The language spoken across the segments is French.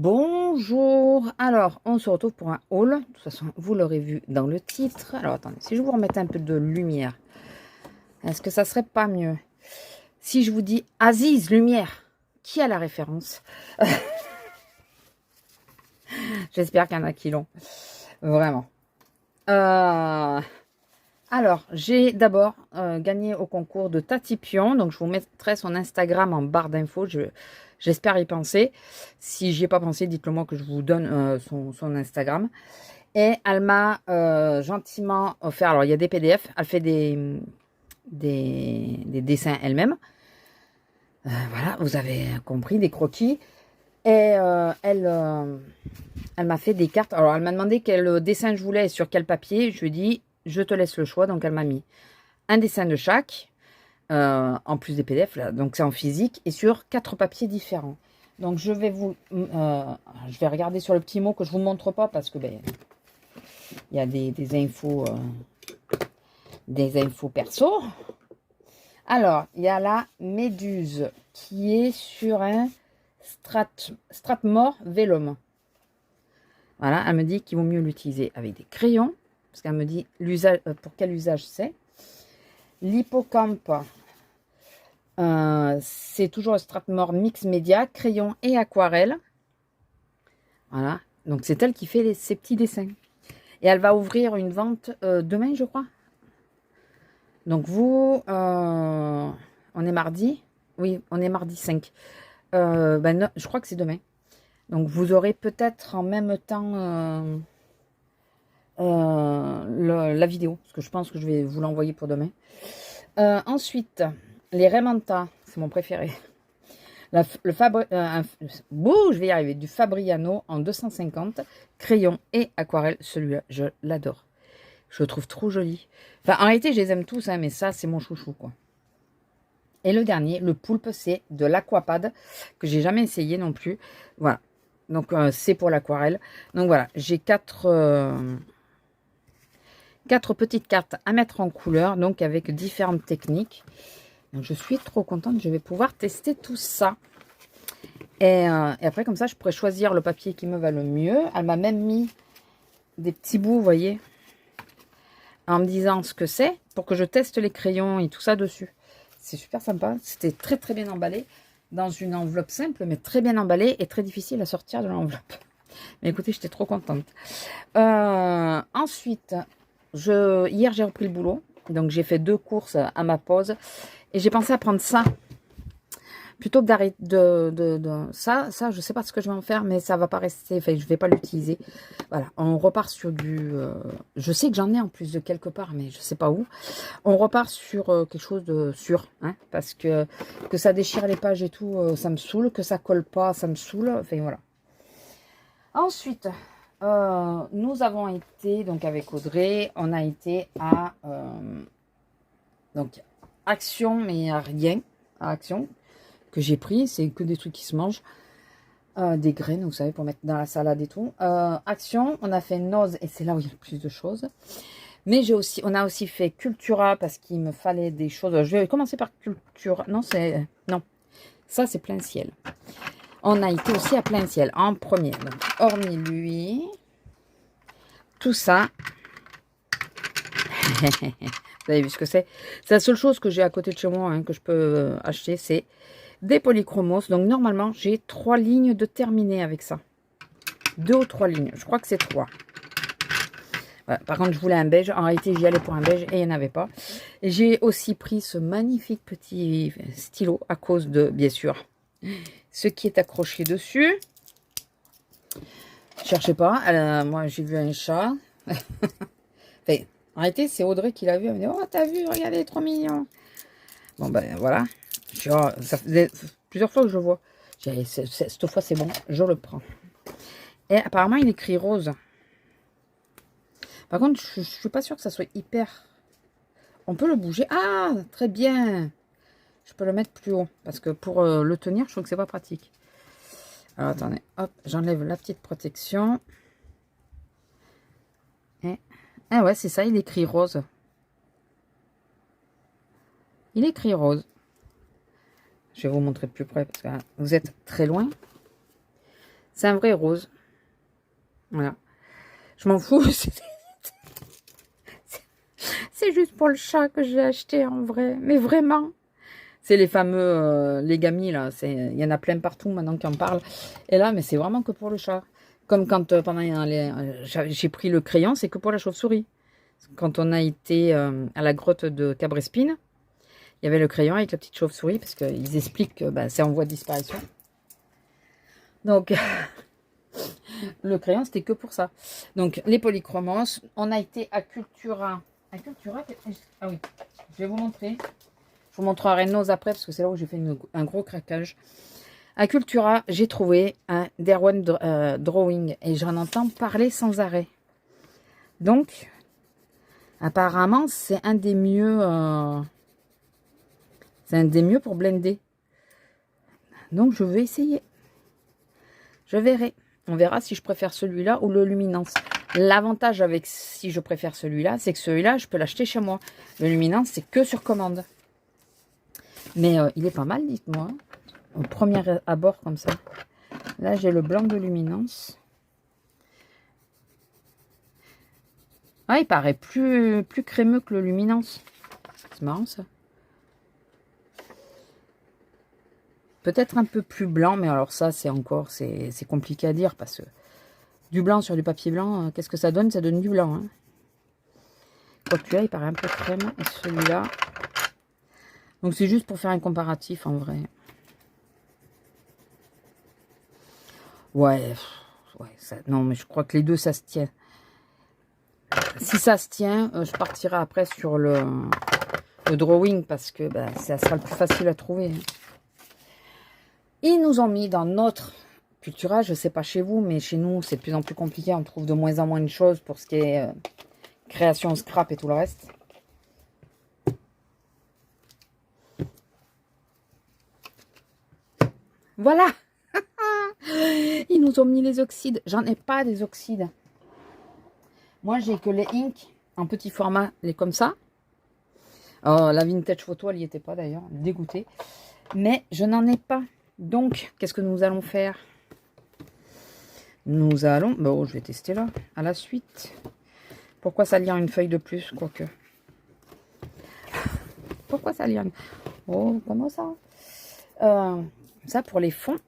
Bonjour, alors on se retrouve pour un haul, de toute façon vous l'aurez vu dans le titre. Alors attendez, si je vous remettais un peu de lumière, est-ce que ça serait pas mieux? Si je vous dis Aziz Lumière, qui a la référence? J'espère qu'il y en a qui l'ont, vraiment. Alors, j'ai d'abord gagné au concours de Tati Pion, donc je vous mettrai son Instagram en barre d'infos, j'espère y penser. Si j'y ai pas pensé, dites-le moi que je vous donne son Instagram. Et elle m'a gentiment offert, alors il y a des PDF, elle fait des dessins elle-même. Voilà, vous avez compris, des croquis. Et elle m'a fait des cartes. Alors, elle m'a demandé quel dessin je voulais et sur quel papier. Je lui ai dit, je te laisse le choix. Donc, elle m'a mis un dessin de chaque, en plus des PDF. Là. Donc, c'est en physique et sur 4 papiers différents. Donc, je vais regarder sur le petit mot que je vous montre pas parce que ben, il y a des infos perso. Alors, il y a la méduse qui est sur un Strathmore Vellum. Voilà, elle me dit qu'il vaut mieux l'utiliser avec des crayons, parce qu'elle me dit l'usage, pour quel usage c'est. L'hippocampe, c'est toujours le Strathmore Mix Média, crayon et aquarelle. Voilà, donc c'est elle qui fait ces petits dessins. Et elle va ouvrir une vente demain, je crois. Donc vous, on est mardi. Oui, on est mardi 5. Ben non, je crois que c'est demain. Donc vous aurez peut-être en même temps la vidéo, parce que je pense que je vais vous l'envoyer pour demain. Ensuite, les Raymanta, c'est mon préféré. Je vais y arriver, du Fabriano en 250, crayon et aquarelle. Celui-là, je l'adore. Je le trouve trop joli. Enfin, en réalité, je les aime tous, hein, mais ça, c'est mon chouchou, quoi. Et le dernier, le poulpe, c'est de l'aquapad, que j'ai jamais essayé non plus. Voilà. Donc, c'est pour l'aquarelle. Donc, voilà, j'ai quatre petites cartes à mettre en couleur, donc avec différentes techniques. Donc, je suis trop contente, je vais pouvoir tester tout ça. Et après, comme ça, je pourrais choisir le papier qui me va le mieux. Elle m'a même mis des petits bouts, vous voyez, en me disant ce que c'est, pour que je teste les crayons et tout ça dessus. C'est super sympa. C'était très, très bien emballé dans une enveloppe simple, mais très bien emballé et très difficile à sortir de l'enveloppe. Mais écoutez, j'étais trop contente. Ensuite, hier, j'ai repris le boulot. Donc, j'ai fait 2 courses à ma pause. Et j'ai pensé à prendre ça. Plutôt que d'arrêter ça, je sais pas ce que je vais en faire, mais ça va pas rester, enfin, je vais pas l'utiliser. Voilà, on repart sur du... je sais que j'en ai en plus de quelque part, mais je sais pas où. On repart sur quelque chose de sûr, hein, parce que ça déchire les pages et tout, ça me saoule. Que ça colle pas, ça me saoule. Enfin, voilà. Ensuite, nous avons été, donc avec Audrey, on a été à... donc, Action, mais à rien, à Action, que j'ai pris, c'est que des trucs qui se mangent, des graines, vous savez, pour mettre dans la salade et tout. Action, on a fait Nose, et c'est là où il y a le plus de choses. Mais on a aussi fait Cultura, parce qu'il me fallait des choses. Je vais commencer par Cultura. Non, ça c'est Plein Ciel. On a été aussi à Plein Ciel en premier. Donc, hormis lui, tout ça. Vous avez vu ce que c'est? C'est la seule chose que j'ai à côté de chez moi, hein, que je peux acheter, c'est des polychromos. Donc normalement, j'ai 3 lignes de terminé avec ça. 2 ou 3 lignes. Je crois que c'est 3. Voilà. Par contre, je voulais un beige. En réalité, j'y allais pour un beige et il n'y en avait pas. J'ai aussi pris ce magnifique petit stylo à cause de, bien sûr, ce qui est accroché dessus. Cherchez pas. Moi, j'ai vu un chat. Enfin, en réalité, c'est Audrey qui l'a vu. Elle me dit, oh, t'as vu, regardez, trop mignon. Bon, ben voilà. Ça faisait plusieurs fois que je le vois. Cette fois, c'est bon, je le prends. Et apparemment, il écrit rose. Par contre, je ne suis pas sûre que ça soit hyper... On peut le bouger. Ah, très bien. Je peux le mettre plus haut. Parce que pour le tenir, je trouve que c'est pas pratique. Alors, attendez. Hop, j'enlève la petite protection. Et... Ah ouais, c'est ça, il écrit rose. Il écrit rose. Je vais vous montrer de plus près parce que vous êtes très loin. C'est un vrai rose. Voilà. Je m'en fous. C'est juste pour le chat que j'ai acheté en vrai. Mais vraiment. C'est les fameux Legami là. Il y en a plein partout maintenant qui en parlent. Et là, mais c'est vraiment que pour le chat. Comme quand pendant j'ai pris le crayon, c'est que pour la chauve-souris. Quand on a été à la grotte de Cabrespine, il y avait le crayon avec la petite chauve-souris parce qu'ils expliquent que bah, c'est en voie de disparition. Donc, le crayon, c'était que pour ça. Donc, les polychromos, on a été à Cultura. À Cultura, ah oui, je vais vous montrer. Je vous montrerai nos après parce que c'est là où j'ai fait un gros craquage. À Cultura, j'ai trouvé un Derwent Drawing et j'en entends parler sans arrêt. Donc, apparemment, c'est un des mieux. C'est un des mieux pour blender. Donc, je vais essayer. Je verrai. On verra si je préfère celui-là ou le Luminance. L'avantage avec si je préfère celui-là, c'est que celui-là, je peux l'acheter chez moi. Le Luminance, c'est que sur commande. Mais il est pas mal, dites-moi. Au premier abord, comme ça. Là, j'ai le blanc de Luminance. Ah, il paraît plus crémeux que le Luminance. C'est marrant, ça. Peut-être un peu plus blanc, mais alors ça, c'est encore, c'est compliqué à dire parce que du blanc sur du papier blanc, qu'est-ce que ça donne? Ça donne du blanc. Hein. Quoique là, il paraît un peu crème. Et celui-là. Donc, c'est juste pour faire un comparatif, en vrai. Ouais. Ça, non, mais je crois que les deux, ça se tient. Si ça se tient, je partirai après sur le drawing parce que bah, ça sera le plus facile à trouver. Hein. Ils nous ont mis dans notre Cultura, je ne sais pas chez vous, mais chez nous, c'est de plus en plus compliqué. On trouve de moins en moins de choses pour ce qui est création, scrap et tout le reste. Voilà. Ils nous ont mis les oxydes. J'en ai pas des oxydes. Moi, j'ai que les ink en petit format, les comme ça. Oh, la vintage photo, elle n'y était pas d'ailleurs, dégoûtée. Mais je n'en ai pas. Donc, qu'est-ce que nous allons faire? Nous allons... Bon, je vais tester là, à la suite. Pourquoi salir une feuille de plus, quoique? Pourquoi salir une... Oh, comment ça? Ça, pour les fonds,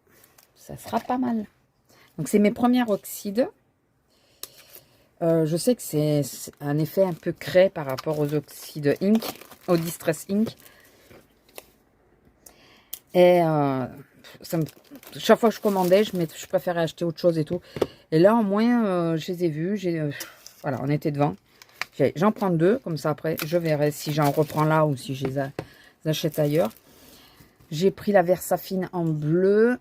ça sera pas mal. Donc, c'est mes premiers oxydes. Je sais que c'est un effet un peu craie par rapport aux oxydes ink, au Distress Ink. Et chaque fois que je commandais, je préférais acheter autre chose et tout. Et là, au moins, je les ai vus. Voilà, on était devant. J'en prends deux, comme ça après, je verrai si j'en reprends là ou si je les achète ailleurs. J'ai pris la Versafine en bleu.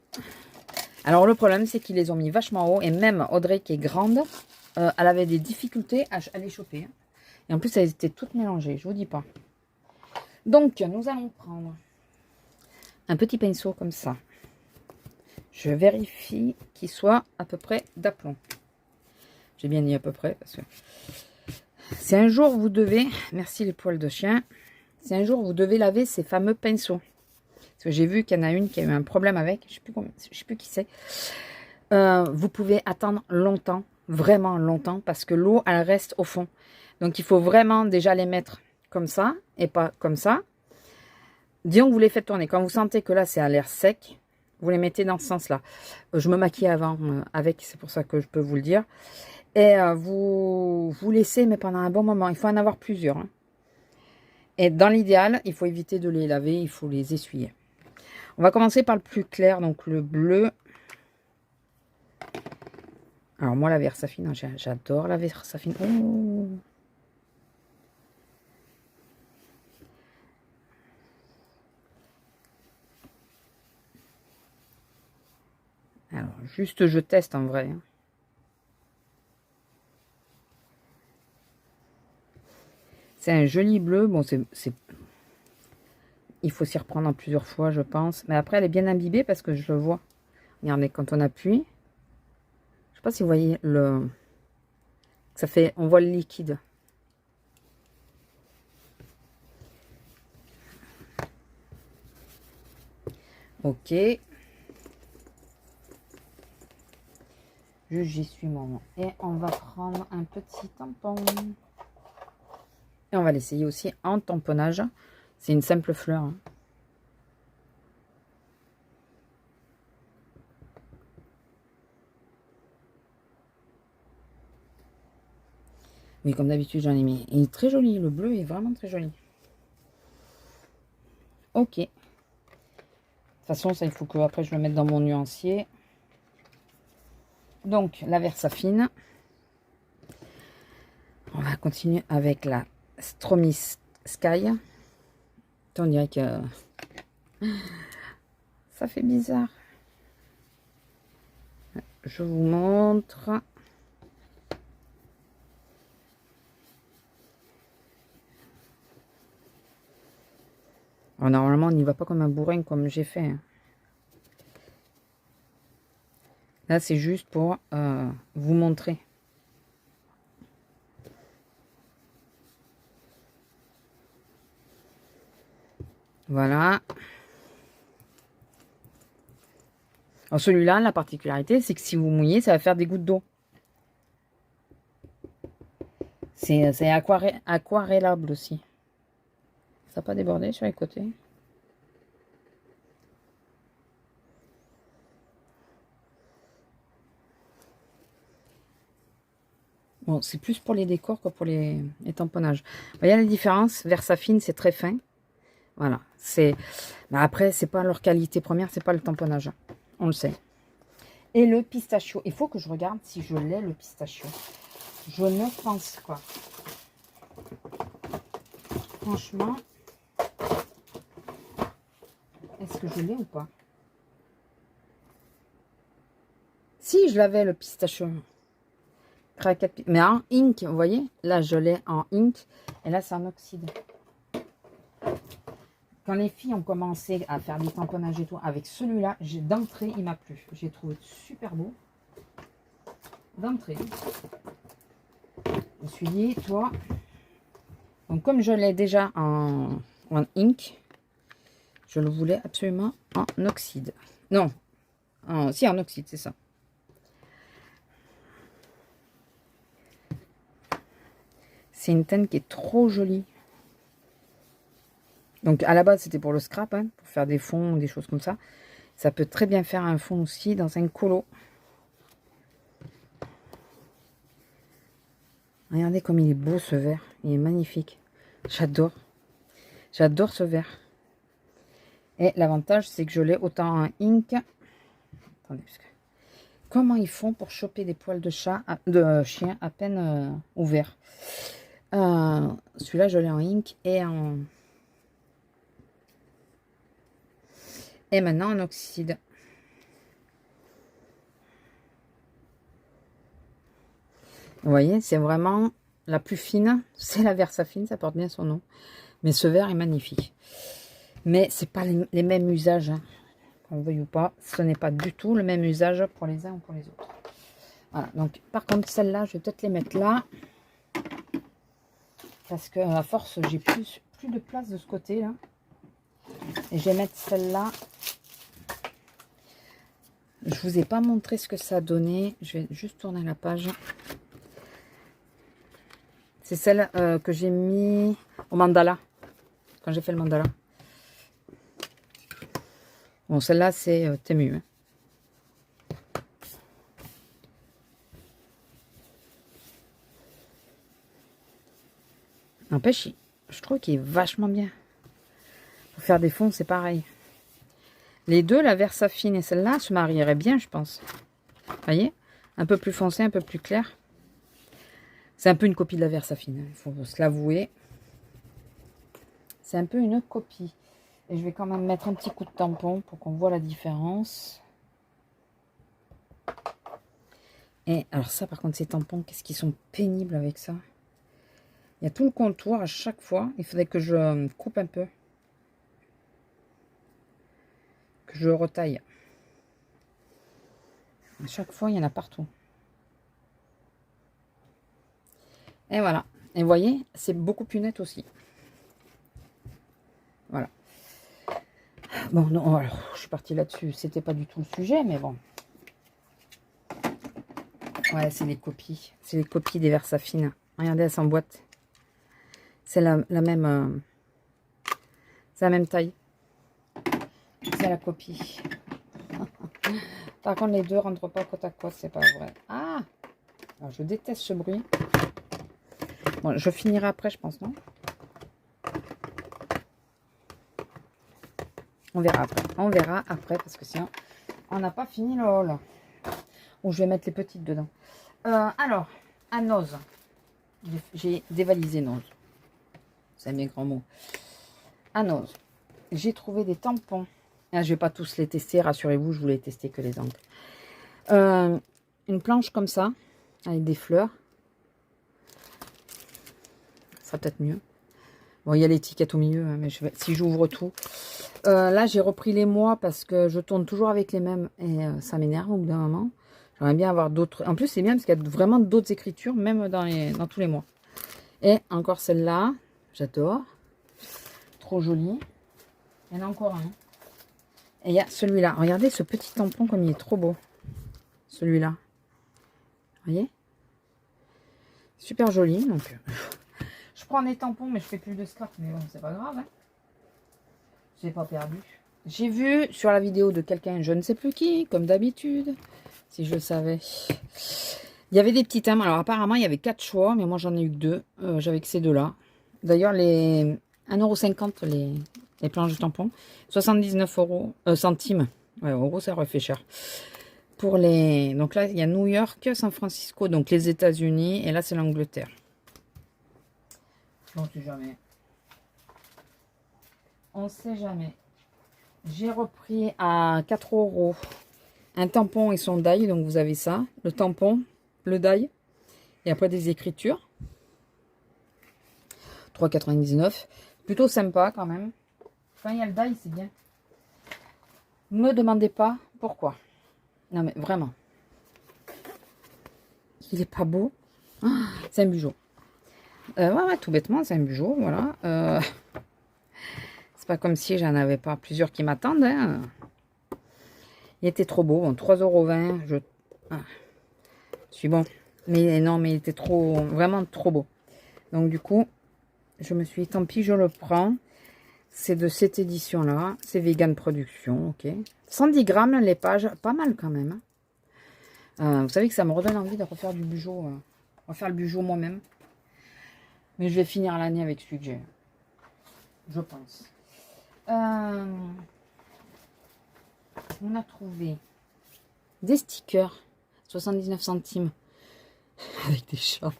Alors, le problème, c'est qu'ils les ont mis vachement haut. Et même Audrey, qui est grande, elle avait des difficultés à les choper. Et en plus, elles étaient toutes mélangées, je vous dis pas. Donc, nous allons prendre un petit pinceau comme ça. Je vérifie qu'il soit à peu près d'aplomb. J'ai bien dit à peu près parce que si un jour vous devez, merci les poils de chien, si un jour vous devez laver ces fameux pinceaux, parce que j'ai vu qu'il y en a une qui a eu un problème avec, je sais plus qui c'est, vous pouvez attendre longtemps, vraiment longtemps, parce que l'eau elle reste au fond. Donc il faut vraiment déjà les mettre comme ça et pas comme ça. Disons que vous les faites tourner. Quand vous sentez que là, c'est à l'air sec, vous les mettez dans ce sens-là. Je me maquille avant avec, c'est pour ça que je peux vous le dire. Et vous laissez, mais pendant un bon moment. Il faut en avoir plusieurs. Hein. Et dans l'idéal, il faut éviter de les laver, il faut les essuyer. On va commencer par le plus clair, donc le bleu. Alors moi, la Versafine, j'adore la Versafine. Oh. Alors, juste je teste en vrai. Hein. C'est un joli bleu. Bon, il faut s'y reprendre en plusieurs fois, je pense. Mais après, elle est bien imbibée parce que je le vois. Regardez, quand on appuie. Je sais pas si vous voyez le... Ça fait... On voit le liquide. Ok. J'y suis moment. Et on va prendre un petit tampon. Et on va l'essayer aussi en tamponnage. C'est une simple fleur. Hein. Oui, comme d'habitude, j'en ai mis. Il est très joli. Le bleu est vraiment très joli. Ok. De toute façon, ça, il faut que après je le mette dans mon nuancier. Donc, la Versafine. On va continuer avec la Stromis Sky. On dirait que ça fait bizarre. Je vous montre. Alors, normalement, on n'y va pas comme un bourrin comme j'ai fait. Hein. Là, c'est juste pour vous montrer. Voilà. Alors celui-là, la particularité, c'est que si vous mouillez, ça va faire des gouttes d'eau. C'est aquarellable aussi. Ça n'a pas débordé sur les côtés. Bon, c'est plus pour les décors que pour les tamponnages. Vous voyez la différence? Versafine, c'est très fin. Voilà. Mais après, c'est pas leur qualité première, c'est pas le tamponnage. On le sait. Et le pistachio. Il faut que je regarde si je l'ai, le pistachio. Je ne pense pas. Franchement, est-ce que je l'ai ou pas? Si, je l'avais, le pistachio. Mais en ink, vous voyez? Là, je l'ai en ink. Et là, c'est en oxyde. Quand les filles ont commencé à faire des tamponnages et tout, avec celui-là, d'entrée, il m'a plu. J'ai trouvé super beau. D'entrée. Je me suis dit, toi... Donc, comme je l'ai déjà en ink, je le voulais absolument en oxyde. Non, si, en oxyde, c'est ça. C'est une teinte qui est trop jolie. Donc, à la base, c'était pour le scrap, hein, pour faire des fonds, des choses comme ça. Ça peut très bien faire un fond aussi dans un colo. Regardez comme il est beau, ce vert. Il est magnifique. J'adore. J'adore ce vert. Et l'avantage, c'est que je l'ai autant en ink. Attendez, parce que... Comment ils font pour choper des poils de chat, de chien à peine ouverts? Celui-là, je l'ai en ink et en... Et maintenant en oxyde. Vous voyez, c'est vraiment la plus fine. C'est la Versafine, ça porte bien son nom. Mais ce vert est magnifique. Mais c'est pas les mêmes usages. Hein. Qu'on veuille ou pas, ce n'est pas du tout le même usage pour les uns ou pour les autres. Voilà, donc par contre, celle-là, je vais peut-être les mettre là. Parce que à force, j'ai plus de place de ce côté-là. Et je vais mettre celle-là. Je vous ai pas montré ce que ça a donné. Je vais juste tourner la page. C'est celle que j'ai mis au mandala. Quand j'ai fait le mandala. Bon, celle-là, c'est Temu. Hein. N'empêche, je trouve qu'il est vachement bien. Pour faire des fonds, c'est pareil. Les deux, la Versafine et celle-là, se marieraient bien, je pense. Vous voyez? Un peu plus foncé, un peu plus clair. C'est un peu une copie de la Versafine, il faut se l'avouer. C'est un peu une copie. Et je vais quand même mettre un petit coup de tampon pour qu'on voit la différence. Et alors ça, par contre, ces tampons, qu'est-ce qu'ils sont pénibles avec ça? Il y a tout le contour à chaque fois. Il faudrait que je coupe un peu. Que je retaille. À chaque fois, il y en a partout. Et voilà. Et vous voyez, c'est beaucoup plus net aussi. Voilà. Bon, non, alors, je suis partie là-dessus. C'était pas du tout le sujet, mais bon. Ouais, c'est les copies. C'est les copies des Versafine. Regardez, elles s'emboîtent. C'est la même... c'est la même taille. C'est la copie. Par contre, les deux ne rentrent pas côte à côte. C'est pas vrai. Ah! Alors, je déteste ce bruit. Bon, je finirai après, je pense, non? On verra après. On verra après, parce que sinon, on n'a pas fini le haul. Ou je vais mettre les petites dedans. Alors, à Noz. J'ai dévalisé Noz. C'est mes grands mots. À Noz. J'ai trouvé des tampons. Ah, je ne vais pas tous les tester, rassurez-vous, je voulais tester que les encres. Une planche comme ça, avec des fleurs. Ça sera peut-être mieux. Bon, il y a l'étiquette au milieu, hein, mais si j'ouvre tout. Là, j'ai repris les mois parce que je tourne toujours avec les mêmes et ça m'énerve au bout d'un moment. J'aimerais bien avoir d'autres. En plus, c'est bien parce qu'il y a vraiment d'autres écritures, même dans tous les mois. Et encore celle-là, j'adore. Trop jolie. Il y en a encore un. Et il y a celui-là. Regardez ce petit tampon comme il est trop beau. Celui-là. Vous voyez? Super joli. Donc, je prends des tampons, mais je fais plus de scrap. Mais bon, c'est pas grave. Hein. J'ai pas perdu. J'ai vu sur la vidéo de quelqu'un, je ne sais plus qui, comme d'habitude, si je le savais. Il y avait des petits thèmes. Alors apparemment, il y avait 4 choix, mais moi j'en ai eu que 2. J'avais que ces deux-là. D'ailleurs, les 1,50 € les planches de tampons. 79 centimes. Ouais, euros, ça aurait fait cher. Pour les... Donc là, il y a New York, San Francisco, donc les États-Unis. Et là, c'est l'Angleterre. On ne sait jamais. On ne sait jamais. J'ai repris à 4 € un tampon et son die. Donc vous avez ça. Le tampon, le die. Et après des écritures. 3,99 €. Plutôt sympa quand même. Quand il y a le die, c'est bien. Ne me demandez pas pourquoi. Non mais vraiment. Il est pas beau. Ah, c'est un bijou. Ouais, tout bêtement, c'est un bijou. Voilà. C'est pas comme si j'en avais pas plusieurs qui m'attendent. Hein. Il était trop beau. Bon, 3,20 €. Je suis bon. Mais non, mais il était vraiment trop beau. Donc du coup, je me suis dit, tant pis, je le prends. C'est de cette édition-là. C'est Vegan Production, ok. 110 grammes, les pages, pas mal quand même. Vous savez que ça me redonne envie de refaire du bijou. Refaire le bijou moi-même. Mais je vais finir l'année avec celui que j'ai. Je pense. On a trouvé des stickers. 79 centimes. Avec des chats.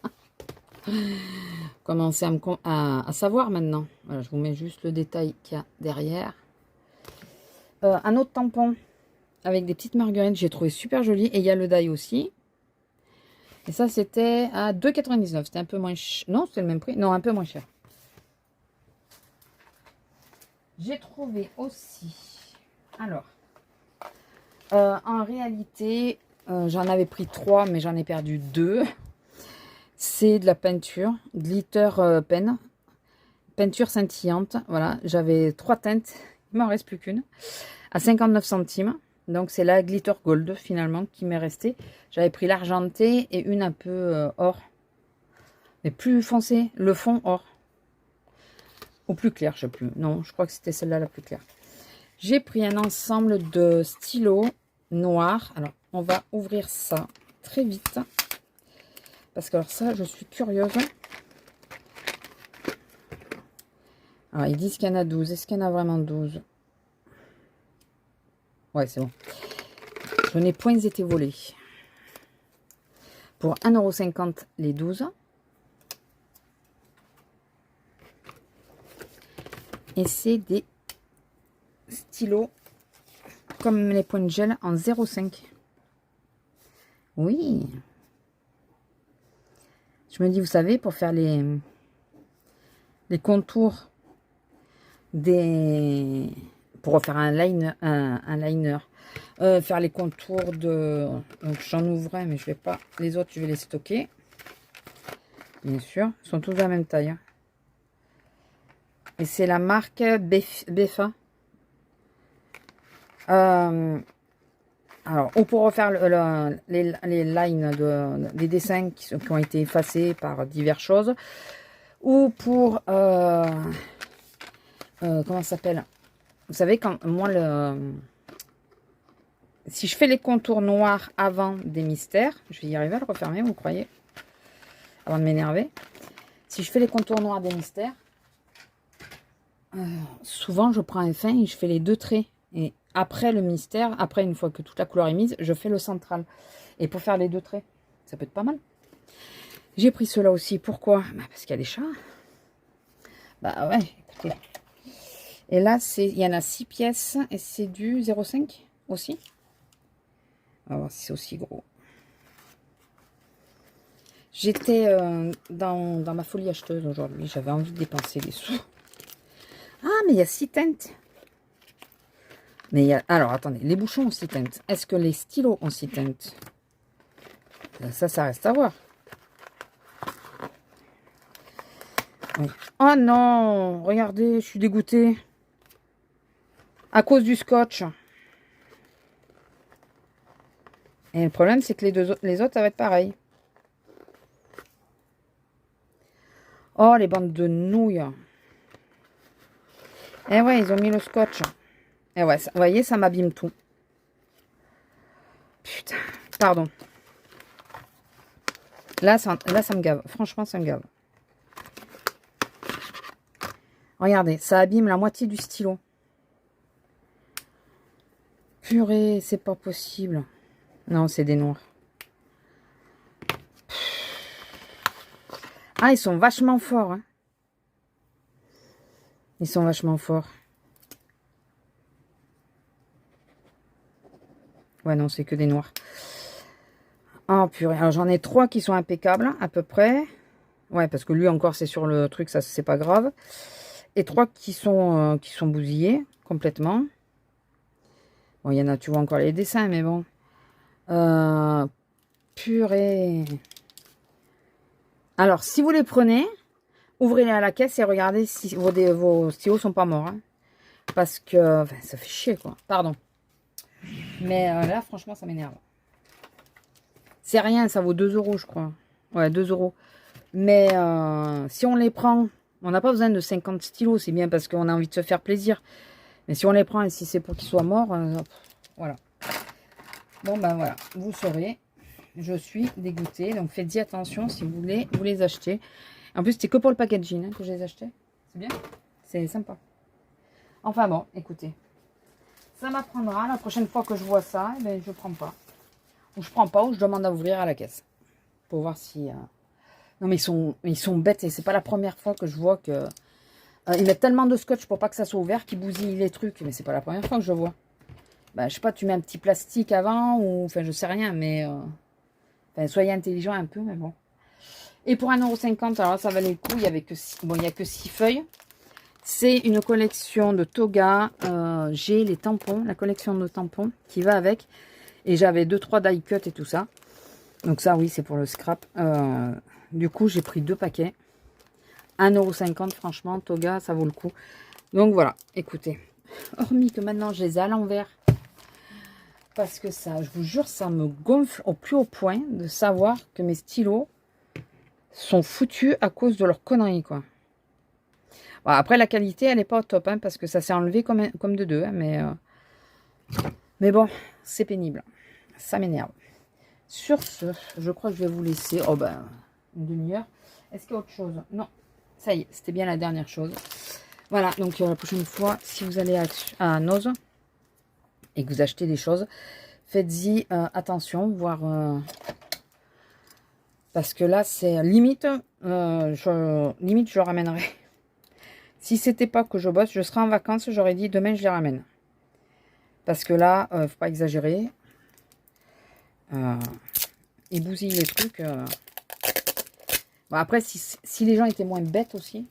Commencez à savoir maintenant. Voilà, je vous mets juste le détail qu'il y a derrière. Un autre tampon avec des petites marguerites. J'ai trouvé super joli. Et il y a le die aussi. Et ça, c'était à 2,99 €. C'était un peu moins cher. Non, c'était le même prix. Non, un peu moins cher. J'ai trouvé aussi... Alors, en réalité, j'en avais pris 3, mais j'en ai perdu 2. C'est de la peinture, glitter pen, peinture scintillante. Voilà, j'avais 3 teintes, il m'en reste plus qu'une, à 59 centimes. Donc c'est la glitter gold finalement qui m'est restée. J'avais pris l'argenté et une un peu or, mais plus foncé, le fond or. Ou plus clair, je sais plus. Non, je crois que c'était celle-là la plus claire. J'ai pris un ensemble de stylos noirs. Alors, on va ouvrir ça très vite. Parce que alors ça, je suis curieuse. Alors, ils disent qu'il y en a 12. Est-ce qu'il y en a vraiment 12? Ouais, c'est bon. Je n'ai point été volée. Pour 1,50 € les 12. Et c'est des stylos comme les points de gel en 0,5. Oui. Je me dis, vous savez, pour faire les contours des... Pour refaire un liner, faire les contours de... Donc j'en ouvre un, mais je vais pas... Les autres, je vais les stocker. Bien sûr, ils sont tous de la même taille. Et c'est la marque Befa. Alors, ou pour refaire les lines des dessins qui ont été effacés par diverses choses, ou pour, comment ça s'appelle? Vous savez, quand moi, si je fais les contours noirs avant des mystères, je vais y arriver à le refermer, vous croyez? Avant de m'énerver. Si je fais les contours noirs des mystères, souvent je prends un fin et je fais les 2 traits. Et après le mystère, après une fois que toute la couleur est mise, je fais le central. Et pour faire les 2 traits, ça peut être pas mal. J'ai pris cela aussi. Pourquoi? Bah parce qu'il y a des chats. Bah ouais, écoutez. Et là, il y en a 6 pièces et c'est du 0,5 aussi. On va voir si c'est aussi gros. J'étais dans ma folie acheteuse aujourd'hui. J'avais envie de dépenser des sous. Ah, mais il y a 6 teintes. Mais il y a... Alors, attendez. Les bouchons ont 6 teintes. Est-ce que les stylos ont 6 teintes? Ça reste à voir. Oui. Oh non! Regardez, je suis dégoûtée. À cause du scotch. Et le problème, c'est que les autres, ça va être pareil. Oh, les bandes de nouilles. Eh ouais, ils ont mis le scotch. Eh ouais, vous voyez, ça m'abîme tout. Putain, pardon. Là, ça me gave. Franchement, ça me gave. Regardez, ça abîme la moitié du stylo. Purée, c'est pas possible. Non, c'est des noirs. Ah, ils sont vachement forts. Hein. Ils sont vachement forts. Ouais, non, c'est que des noirs. Oh, purée. Alors, j'en ai 3 qui sont impeccables, à peu près. Ouais, parce que lui, encore, c'est sur le truc, ça, c'est pas grave. Et 3 qui sont bousillés, complètement. Bon, il y en a, tu vois encore les dessins, mais bon. Purée. Alors, si vous les prenez, ouvrez-les à la caisse et regardez si vos stylos sont pas morts. Hein. Parce que... Enfin, ça fait chier, quoi. Pardon. Mais là, franchement, ça m'énerve. C'est rien, ça vaut 2 €, je crois. Ouais, 2 €. Mais si on les prend, on n'a pas besoin de 50 stylos. C'est bien parce qu'on a envie de se faire plaisir. Mais si on les prend et si c'est pour qu'ils soient morts, voilà. Bon, ben voilà, vous saurez. Je suis dégoûtée. Donc, faites-y attention si vous voulez vous les acheter. En plus, c'était que pour le packaging hein, que je les achetais. C'est bien. C'est sympa. Enfin bon, écoutez. Ça m'apprendra. La prochaine fois que je vois ça, eh ben, je prends pas. Ou je prends pas, ou je demande à ouvrir à la caisse. Pour voir si... Non, mais ils sont bêtes. Et c'est pas la première fois que je vois que... ils mettent tellement de scotch pour pas que ça soit ouvert qu'ils bousillent les trucs. Mais c'est pas la première fois que je vois. Bah, je sais pas, tu mets un petit plastique avant, ou... Enfin, je sais rien, mais... Enfin, soyez intelligent un peu, mais bon. Et pour 1,50 €, alors ça valait le coup. Il y avait que 6... Bon, il y a que 6 feuilles. C'est une collection de toga. J'ai les tampons, la collection de tampons qui va avec. Et j'avais 2-3 die cut et tout ça. Donc ça, oui, c'est pour le scrap. Du coup, j'ai pris 2 paquets. 1,50 €, franchement, toga, ça vaut le coup. Donc voilà, écoutez. Hormis que maintenant, je les ai à l'envers. Parce que ça, je vous jure, ça me gonfle au plus haut point de savoir que mes stylos sont foutus à cause de leurs conneries, quoi. Bon, après, la qualité, elle n'est pas au top, hein, parce que ça s'est enlevé comme de deux. Hein, mais bon, c'est pénible. Ça m'énerve. Sur ce, je crois que je vais vous laisser. Oh ben, une demi-heure. Est-ce qu'il y a autre chose? Non. Ça y est, c'était bien la dernière chose. Voilà, donc la prochaine fois, si vous allez à Noz et que vous achetez des choses, faites-y attention, voire... parce que là, c'est limite, limite, je le ramènerai. Si c'était pas que je bosse, je serais en vacances, j'aurais dit demain, je les ramène. Parce que là, faut pas exagérer. Ils bousillent les trucs. Bon, après, si les gens étaient moins bêtes aussi,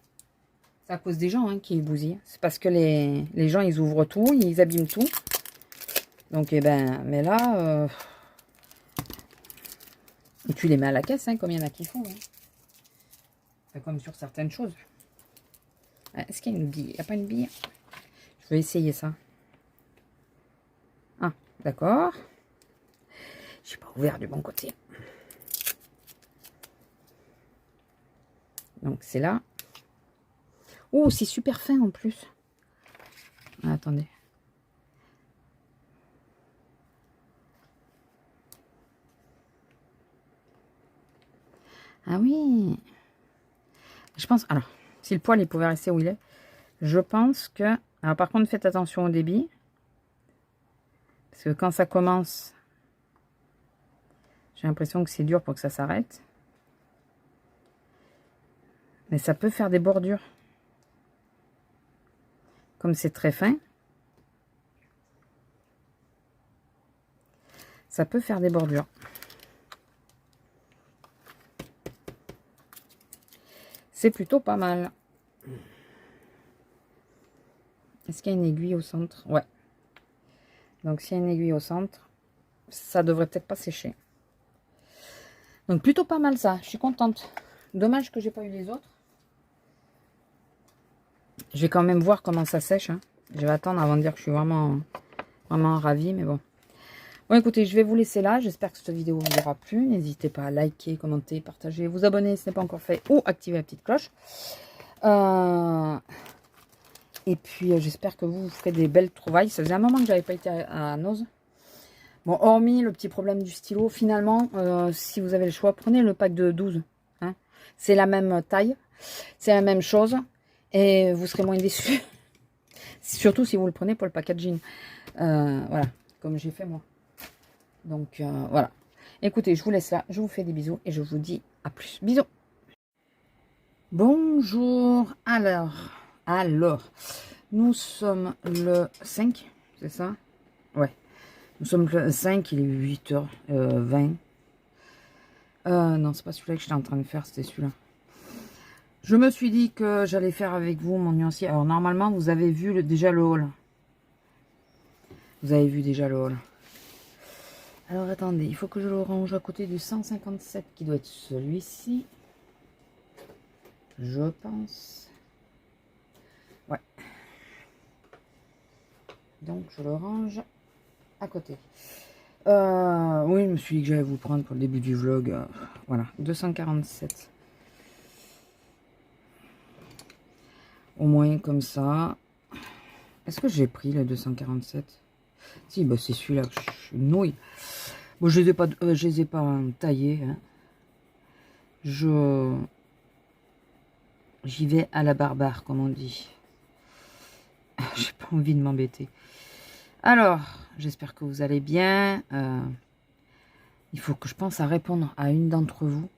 c'est à cause des gens hein, qui les bousillent. C'est parce que les gens, ils ouvrent tout, ils abîment tout. Donc, eh ben, mais là, et tu les mets à la caisse, hein, comme il y en a qui font. Hein. C'est comme sur certaines choses. Est-ce qu'il y a une bille? Il n'y a pas une bille? Je vais essayer ça. Ah, d'accord. Je n'ai pas ouvert du bon côté. Donc c'est là. Oh, c'est super fin en plus. Ah, attendez. Ah oui. Je pense... Alors, si le poil il pouvait rester où il est, je pense que... Alors par contre, faites attention au débit. Parce que quand ça commence, j'ai l'impression que c'est dur pour que ça s'arrête. Mais ça peut faire des bordures. Comme c'est très fin, ça peut faire des bordures. C'est plutôt pas mal. Est-ce qu'il y a une aiguille au centre? Ouais. Donc s'il y a une aiguille au centre, ça devrait peut-être pas sécher. Donc plutôt pas mal ça, je suis contente. Dommage que j'ai pas eu les autres. Je vais quand même voir comment ça sèche. Hein. Je vais attendre avant de dire que je suis vraiment ravie, mais bon. Bon, écoutez, je vais vous laisser là. J'espère que cette vidéo vous aura plu. N'hésitez pas à liker, commenter, partager, vous abonner si ce n'est pas encore fait ou activer la petite cloche. Et puis, j'espère que vous ferez des belles trouvailles. Ça faisait un moment que j'avais pas été à Noz. Bon, hormis le petit problème du stylo, finalement, si vous avez le choix, prenez le pack de 12. Hein. C'est la même taille, c'est la même chose. Et vous serez moins déçus. Surtout si vous le prenez pour le packaging. Voilà, comme j'ai fait moi. Donc, voilà. Écoutez, je vous laisse là. Je vous fais des bisous et je vous dis à plus. Bisous. Bonjour. Alors, nous sommes le 5, c'est ça? Ouais. Nous sommes le 5, il est 8h20. Non, c'est pas celui-là que j'étais en train de faire, c'était celui-là. Je me suis dit que j'allais faire avec vous mon nuancier. Alors, normalement, vous avez vu déjà le haul. Vous avez vu déjà le haul. Alors, attendez, il faut que je le range à côté du 157 qui doit être celui-ci. Je pense. Ouais. Donc, je le range à côté. Oui, je me suis dit que j'allais vous prendre pour le début du vlog. Voilà, 247. Au moins comme ça. Est-ce que j'ai pris le 247? Si, bah c'est celui-là que je suis nouille. Bon, je les ai pas taillés. Hein. J'y vais à la barbare, comme on dit. J'ai pas envie de m'embêter. Alors, j'espère que vous allez bien. Il faut que je pense à répondre à une d'entre vous.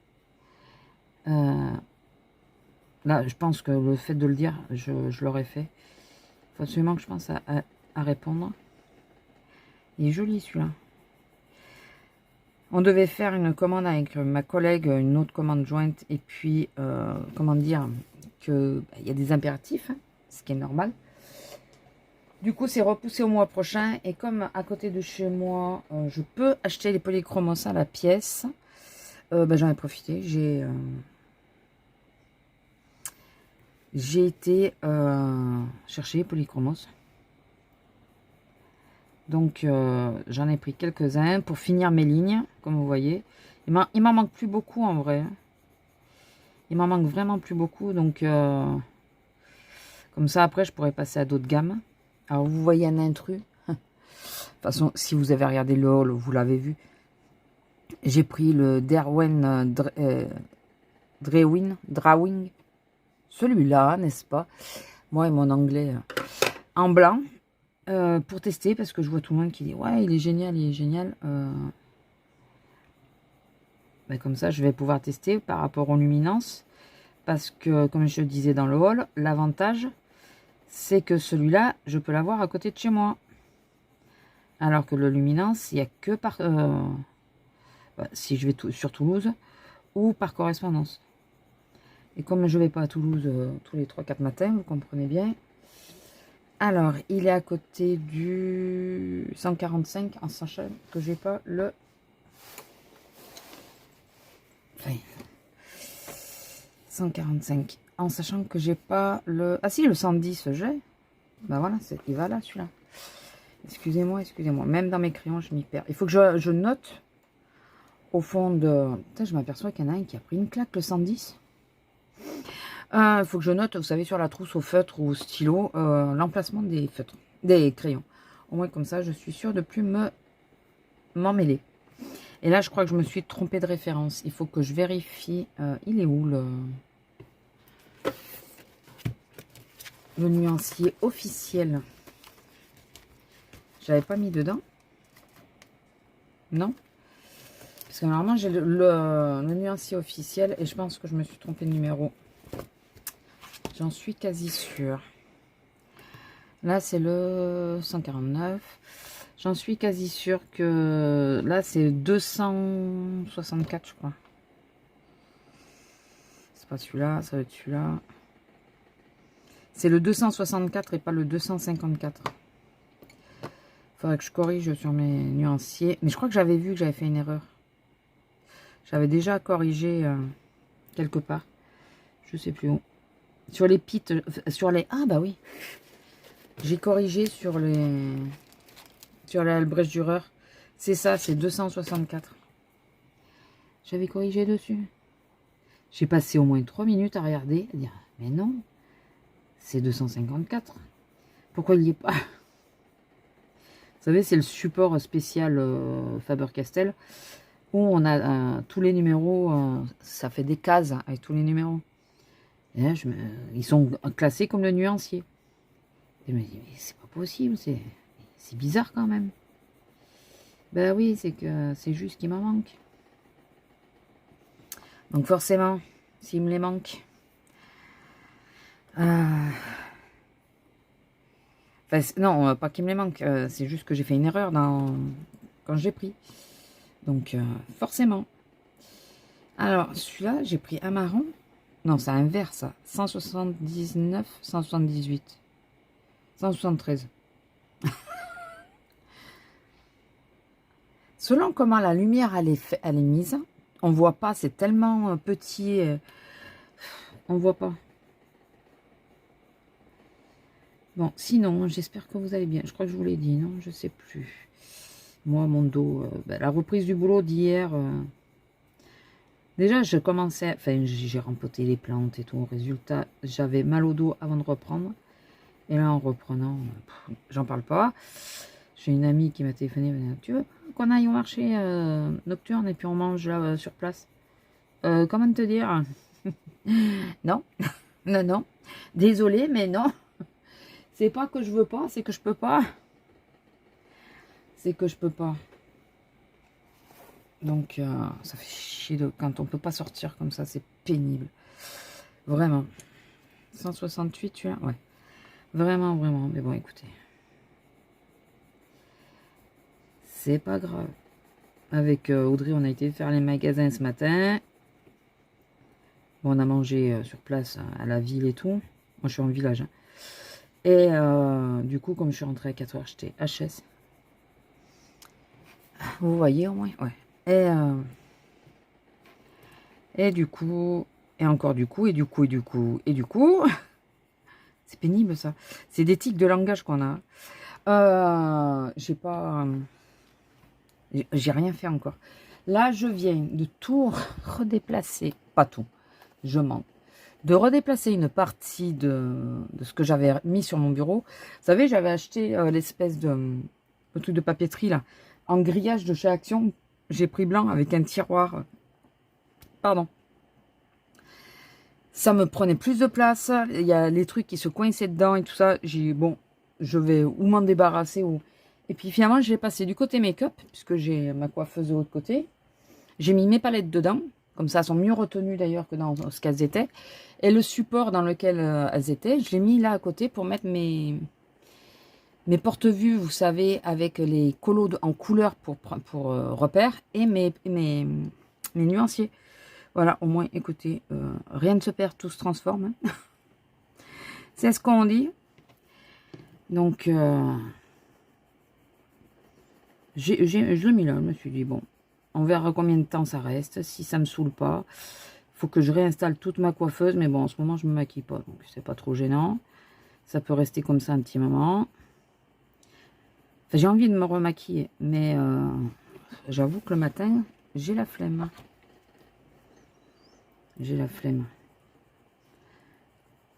Là, je pense que le fait de le dire, je l'aurais fait. Il faut absolument que je pense à répondre. Il est joli celui-là. On devait faire une commande avec ma collègue, une autre commande jointe. Et puis, comment dire, qu'il y a des impératifs, hein, ce qui est normal. Du coup, c'est repoussé au mois prochain. Et comme à côté de chez moi, je peux acheter les polychromos à la pièce, j'en ai profité. J'ai été chercher les polychromos. Donc, j'en ai pris quelques-uns pour finir mes lignes, comme vous voyez. Il m'en manque plus beaucoup, en vrai. Il m'en manque vraiment plus beaucoup. Donc, comme ça, après, je pourrais passer à d'autres gammes. Alors, vous voyez un intrus. De toute façon, si vous avez regardé le haul, vous l'avez vu. J'ai pris le Derwent Drawing. Celui-là, n'est-ce pas? Moi et mon anglais en blanc. Pour tester, parce que je vois tout le monde qui dit ouais, il est génial, il est génial. Comme ça, je vais pouvoir tester par rapport aux luminances. Parce que, comme je disais dans le haul, l'avantage, c'est que celui-là, je peux l'avoir à côté de chez moi. Alors que le luminance, il n'y a que par... si je vais sur Toulouse, ou par correspondance. Et comme je ne vais pas à Toulouse tous les 3-4 matins, vous comprenez bien. Alors, il est à côté du 145, en sachant que j'ai pas le... Enfin, 145, en sachant que j'ai pas le... Ah si, le 110, j'ai. Ben voilà, il va là, celui-là. Excusez-moi. Même dans mes crayons, je m'y perds. Il faut que je note au fond de... Putain, je m'aperçois qu'il y en a un qui a pris une claque, le 110. Il faut que je note, vous savez, sur la trousse au feutre ou au stylo, l'emplacement des feutres, des crayons. Au moins, comme ça, je suis sûre de ne plus m'en mêler. Et là, je crois que je me suis trompée de référence. Il faut que je vérifie. Il est où le nuancier officiel? J'avais pas mis dedans. Non. Parce que normalement, j'ai le nuancier officiel et je pense que je me suis trompée de numéro. J'en suis quasi sûre. Là, c'est le 149. J'en suis quasi sûre que là, c'est 264, je crois. C'est pas celui-là, ça va être celui-là. C'est le 264 et pas le 254. Faudrait que je corrige sur mes nuanciers. Mais je crois que j'avais vu que j'avais fait une erreur. J'avais déjà corrigé quelque part. Je sais plus où. Sur les pits, sur les... Ah bah oui. J'ai corrigé sur les... Sur la brèche Dürer. C'est ça, c'est 264. J'avais corrigé dessus. J'ai passé au moins 3 minutes à regarder, à dire, mais non, c'est 254. Pourquoi il n'y est pas? Vous savez, c'est le support spécial Faber-Castell, où on a tous les numéros, ça fait des cases avec tous les numéros. Et là, ils sont classés comme le nuancier. Et je me dis, mais c'est pas possible, c'est bizarre quand même. Ben oui, c'est que c'est juste qu'il m'en manque. Donc forcément, s'il me les manque. Enfin, non, pas qu'il me les manque. C'est juste que j'ai fait une erreur quand j'ai pris. Donc forcément. Alors, celui-là, j'ai pris un marron. Non, c'est un vert, ça. 179, 178. 173. Selon comment la lumière elle est mise, on voit pas, c'est tellement petit, on voit pas. Bon, sinon, j'espère que vous allez bien. Je crois que je vous l'ai dit, non? Je sais plus. Moi, mon dos, la reprise du boulot d'hier, déjà, je commençais, enfin, j'ai rempoté les plantes et tout. Résultat, j'avais mal au dos avant de reprendre. Et là, en reprenant, j'en parle pas. J'ai une amie qui m'a téléphoné, tu veux qu'on aille au marché nocturne et puis on mange là sur place? Comment te dire? Non, non, non. Désolée, mais non. C'est pas que je veux pas, c'est que je peux pas. C'est que je peux pas. Donc, ça fait chier quand on peut pas sortir comme ça, c'est pénible. Vraiment. 168, tu as? Ouais. Vraiment, vraiment. Mais bon, écoutez. C'est pas grave. Avec Audrey, on a été faire les magasins ce matin. Bon, on a mangé sur place à la ville et tout. Moi, je suis en village. Hein. Et du coup, comme je suis rentrée à 4 heures, j'étais HS. Vous voyez au moins? Ouais. Et du coup, et encore du coup, et du coup, et du coup, et du coup. C'est pénible ça. C'est des tics de langage qu'on a. J'ai pas... J'ai rien fait encore. Là, je viens de tout redéplacer. Pas tout. Je mens. De redéplacer une partie de ce que j'avais mis sur mon bureau. Vous savez, j'avais acheté l'espèce de truc de papeterie là. En grillage de chez Action. J'ai pris blanc avec un tiroir. Pardon. Ça me prenait plus de place. Il y a les trucs qui se coinçaient dedans et tout ça. J'ai bon, je vais ou m'en débarrasser ou... Et puis finalement, je l'ai passé du côté make-up, puisque j'ai ma coiffeuse de l'autre côté. J'ai mis mes palettes dedans. Comme ça, elles sont mieux retenues d'ailleurs que dans ce qu'elles étaient. Et le support dans lequel elles étaient, je l'ai mis là à côté pour mettre mes porte-vues, vous savez, avec les colos en couleur pour repère. Et mes nuanciers. Voilà, au moins, écoutez, rien ne se perd, tout se transforme. Hein. C'est ce qu'on dit. Donc... je l'ai mis là, je me suis dit, bon, on verra combien de temps ça reste. Si ça me saoule pas, il faut que je réinstalle toute ma coiffeuse. Mais bon, en ce moment, je me maquille pas, donc c'est pas trop gênant. Ça peut rester comme ça un petit moment. Enfin, j'ai envie de me remaquiller, mais j'avoue que le matin, j'ai la flemme. J'ai la flemme.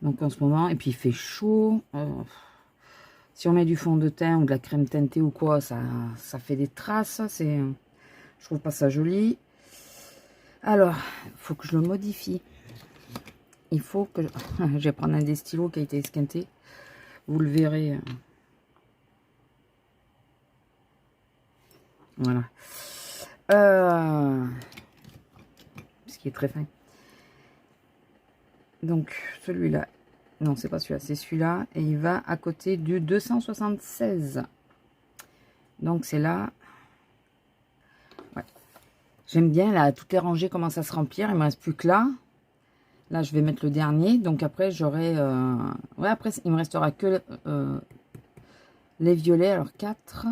Donc en ce moment, et puis il fait chaud. Si on met du fond de teint ou de la crème teintée ou quoi, ça fait des traces. Je trouve pas ça joli. Alors, il faut que je le modifie. Il faut que... je vais prendre un des stylos qui a été esquinté. Vous le verrez. Voilà. Ce qui est très fin. Donc, celui-là. Non, c'est pas celui-là, c'est celui-là. Et il va à côté du 276. Donc, c'est là. Ouais. J'aime bien, là, tout est rangé, commence à se remplir. Il me reste plus que là. Là, je vais mettre le dernier. Donc, après, j'aurai... Ouais, après, il me restera que les violets. Alors, 4,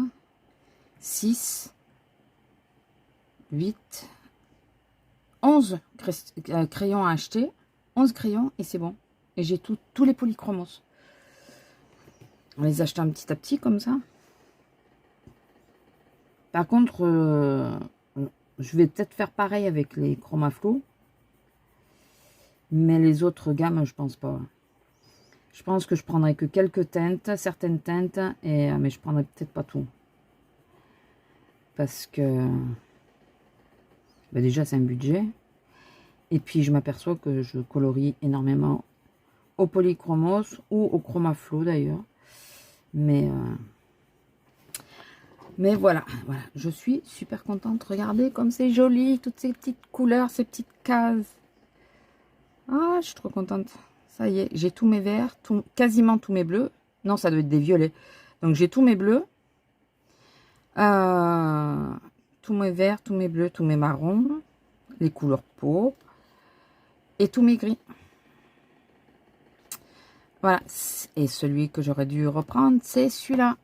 6, 8, 11 crayons à acheter. 11 crayons et c'est bon. Et j'ai tous les polychromos. On les achète un petit à petit comme ça. Par contre, je vais peut-être faire pareil avec les chromaflow. Mais les autres gammes, je pense pas. Je pense que je prendrai que quelques teintes, certaines teintes, mais je prendrai peut-être pas tout. Parce que déjà c'est un budget. Et puis je m'aperçois que je colorie énormément au polychromos ou au chromaflow d'ailleurs. Mais voilà, je suis super contente. Regardez comme c'est joli, toutes ces petites couleurs, ces petites cases. Ah, je suis trop contente. Ça y est, j'ai tous mes verts, quasiment tous mes bleus. Non, ça doit être des violets. Donc j'ai tous mes bleus. Tous mes verts, tous mes bleus, tous mes marrons. Les couleurs peau. Et tous mes gris. Voilà. Et celui que j'aurais dû reprendre, c'est celui-là.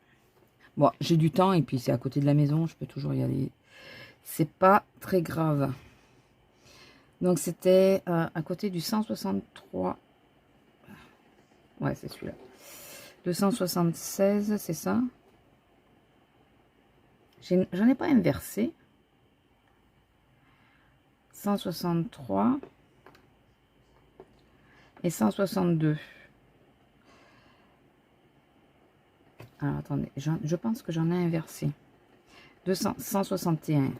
Bon, j'ai du temps et puis c'est à côté de la maison. Je peux toujours y aller. C'est pas très grave. Donc c'était à côté du 163. Ouais, c'est celui-là. 276, c'est ça. J'en ai pas inversé. 163 et 162. Alors attendez, je pense que j'en ai inversé. 161.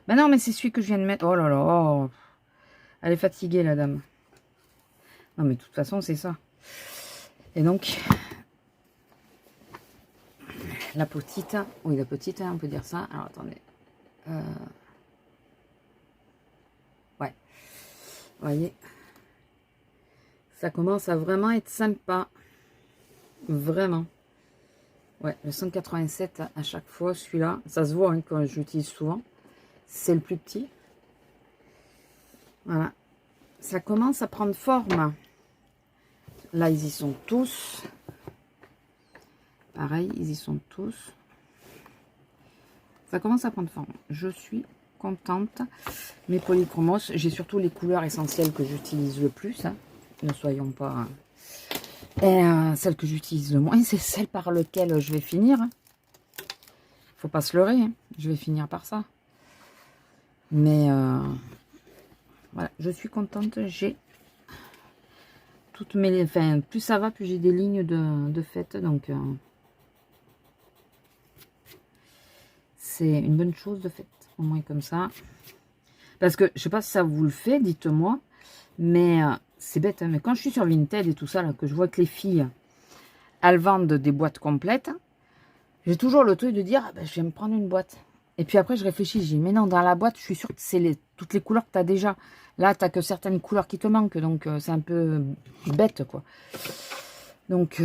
Ben non, mais c'est celui que je viens de mettre. Oh là là, oh. Elle est fatiguée, la dame. Non, mais de toute façon, c'est ça. Et donc, la petite, oui, la petite, on peut dire ça. Alors, attendez. Ouais. Vous voyez, ça commence à vraiment être sympa. Vraiment. Ouais, le 187 à chaque fois, celui-là. Ça se voit hein, quand j'utilise souvent. C'est le plus petit. Voilà. Ça commence à prendre forme. Là, ils y sont tous. Pareil, ils y sont tous. Ça commence à prendre forme. Je suis contente. Mes polychromos, j'ai surtout les couleurs essentielles que j'utilise le plus. Hein. Ne soyons pas... Et celle que j'utilise le moins, c'est celle par laquelle je vais finir. Faut pas se leurrer. Hein. Je vais finir par ça. Mais voilà, je suis contente. J'ai toutes mes... Enfin, plus ça va, plus j'ai des lignes de fête. Donc, c'est une bonne chose de fait. Au moins comme ça. Parce que, je sais pas si ça vous le fait, dites-moi. Mais c'est bête, hein, mais quand je suis sur Vinted et tout ça, là, que je vois que les filles, elles vendent des boîtes complètes, j'ai toujours le truc de dire, ah, ben, je vais me prendre une boîte. Et puis après, je réfléchis, je dis, mais non, dans la boîte, je suis sûre que c'est toutes les couleurs que tu as déjà. Là, tu n'as que certaines couleurs qui te manquent, donc c'est un peu bête, quoi. Donc,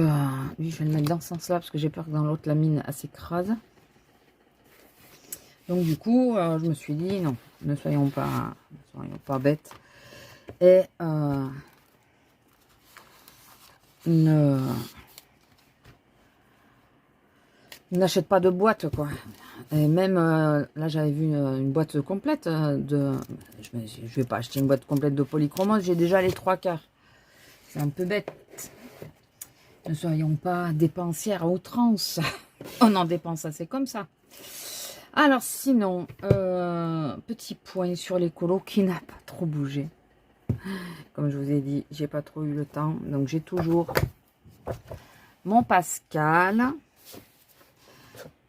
oui, je vais le mettre dans ce sens-là, parce que j'ai peur que dans l'autre, la mine, elle s'écrase. Donc, du coup, je me suis dit, non, ne soyons pas bêtes. Et n'achète pas de boîte, quoi. Et même, là, j'avais vu une boîte complète je vais pas acheter une boîte complète de polychromos, j'ai déjà les 3/4. C'est un peu bête. Ne soyons pas dépensières à outrance. On en dépense assez comme ça. Alors sinon, petit point sur les colos qui n'a pas trop bougé. Comme je vous ai dit, j'ai pas trop eu le temps. Donc j'ai toujours mon Pascal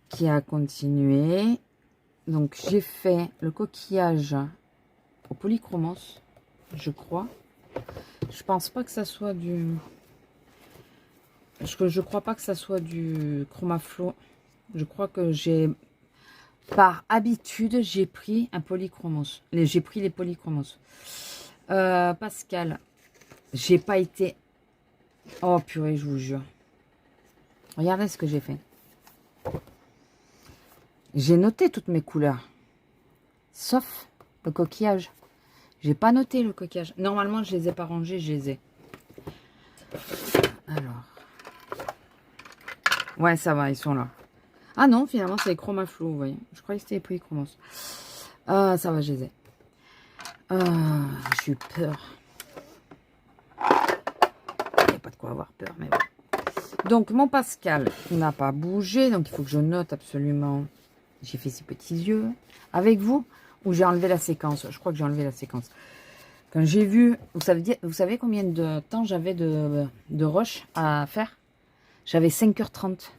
qui a continué. Donc j'ai fait le coquillage au polychromos, je crois. Je pense pas que ça soit du... Je crois pas que ça soit du chromaflo. Je crois que j'ai... Par habitude, j'ai pris un polychromos. J'ai pris les polychromos. Pascal, j'ai pas été... Oh purée, je vous jure. Regardez ce que j'ai fait. J'ai noté toutes mes couleurs. Sauf le coquillage. J'ai pas noté le coquillage. Normalement, je les ai pas rangés, je les ai. Alors. Ouais, ça va, ils sont là. Ah non, finalement, c'est les chromaflo, vous voyez. Je croyais que c'était les polychromos. Ça va, je les ai. J'ai eu peur. Il n'y a pas de quoi avoir peur, mais bon. Donc, mon Pascal n'a pas bougé. Donc, il faut que je note absolument. J'ai fait ces petits yeux. Avec vous, ou j'ai enlevé la séquence. Je crois que j'ai enlevé la séquence. Quand j'ai vu, vous savez combien de temps j'avais de rush à faire? J'avais 5h30.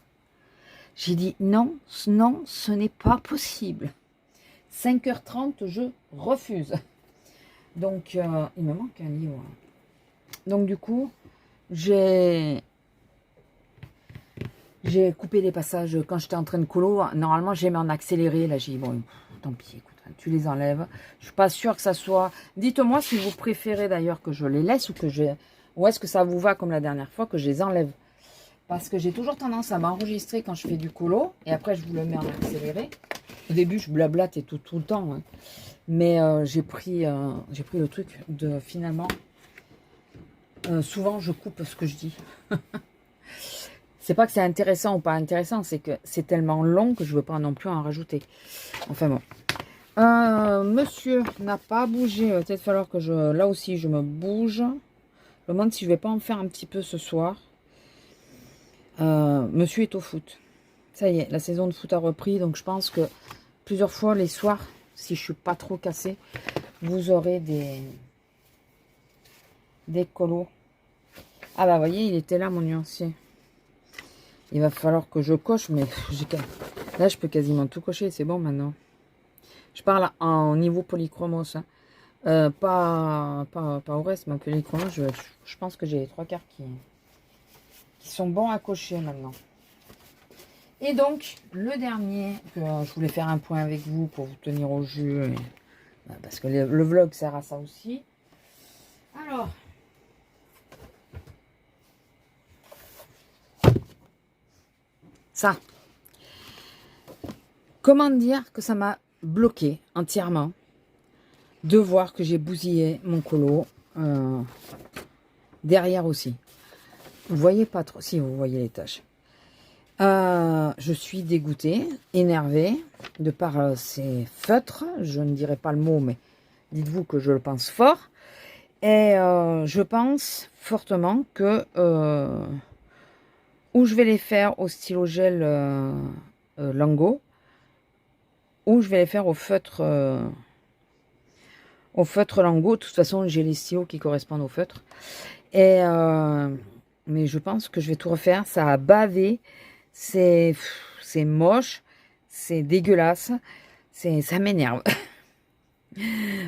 J'ai dit non, non, ce n'est pas possible. 5h30, je refuse. Donc, il me manque un livre. Donc, du coup, j'ai coupé les passages quand j'étais en train de colo. Normalement, j'ai mis en accéléré. Là, j'ai dit, bon, tant pis, écoute, tu les enlèves. Je suis pas sûre que ça soit... Dites-moi si vous préférez d'ailleurs que je les laisse ou est-ce que ça vous va comme la dernière fois que je les enlève. Parce que j'ai toujours tendance à m'enregistrer quand je fais du colo. Et après, je vous le mets en accéléré. Au début, je blablate et tout le temps. Hein. Mais j'ai pris le truc de finalement... souvent, je coupe ce que je dis. C'est pas que c'est intéressant ou pas intéressant. C'est que c'est tellement long que je veux pas non plus en rajouter. Enfin bon. Monsieur n'a pas bougé. Il va peut-être falloir que là aussi, je me bouge. Je me demande si je vais pas en faire un petit peu ce soir. Monsieur est au foot. Ça y est, la saison de foot a repris. Donc, je pense que plusieurs fois les soirs, si je suis pas trop cassée, vous aurez des colos. Ah bah, vous voyez, il était là, mon nuancier. Il va falloir que je coche, mais là, je peux quasiment tout cocher. C'est bon, maintenant. Je parle en niveau polychromos. Hein. Pas au reste, mais en polychromos, je pense que j'ai les 3/4 qui sont bons à cocher maintenant. Et donc, le dernier, que je voulais faire un point avec vous pour vous tenir au jus, parce que le vlog sert à ça aussi. Alors, ça, comment dire que ça m'a bloqué entièrement de voir que j'ai bousillé mon colo derrière aussi. Vous voyez pas trop, si vous voyez les taches. Je suis dégoûtée, énervée de par ces feutres. Je ne dirai pas le mot, mais dites-vous que je le pense fort. Et je pense fortement que ou je vais les faire au stylo gel Lango, ou je vais les faire au feutre Lango. De toute façon, j'ai les stylos qui correspondent au feutre. Et mais je pense que je vais tout refaire. Ça a bavé. C'est moche. C'est dégueulasse. Ça m'énerve.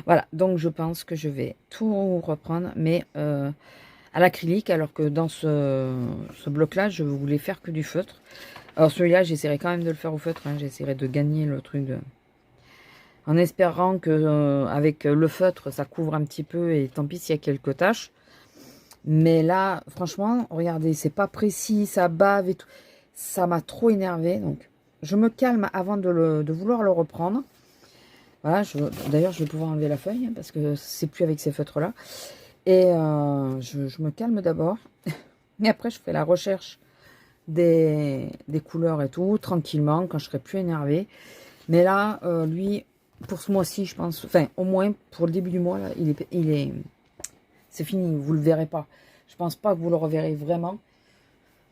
Voilà. Donc, je pense que je vais tout reprendre. Mais à l'acrylique. Alors que dans ce bloc-là, je voulais faire que du feutre. Alors, celui-là, j'essaierai quand même de le faire au feutre. Hein. J'essaierai de gagner le truc en espérant que avec le feutre, ça couvre un petit peu. Et tant pis s'il y a quelques taches. Mais là, franchement, regardez, c'est pas précis, ça bave et tout. Ça m'a trop énervé. Donc, je me calme avant de vouloir le reprendre. Voilà, d'ailleurs, je vais pouvoir enlever la feuille, hein, parce que c'est plus avec ces feutres-là. Et je me calme d'abord. Et après, je fais la recherche des couleurs et tout, tranquillement, quand je serai plus énervée. Mais là, lui, pour ce mois-ci, je pense, enfin, au moins pour le début du mois, là, c'est fini, vous le verrez pas. Je pense pas que vous le reverrez vraiment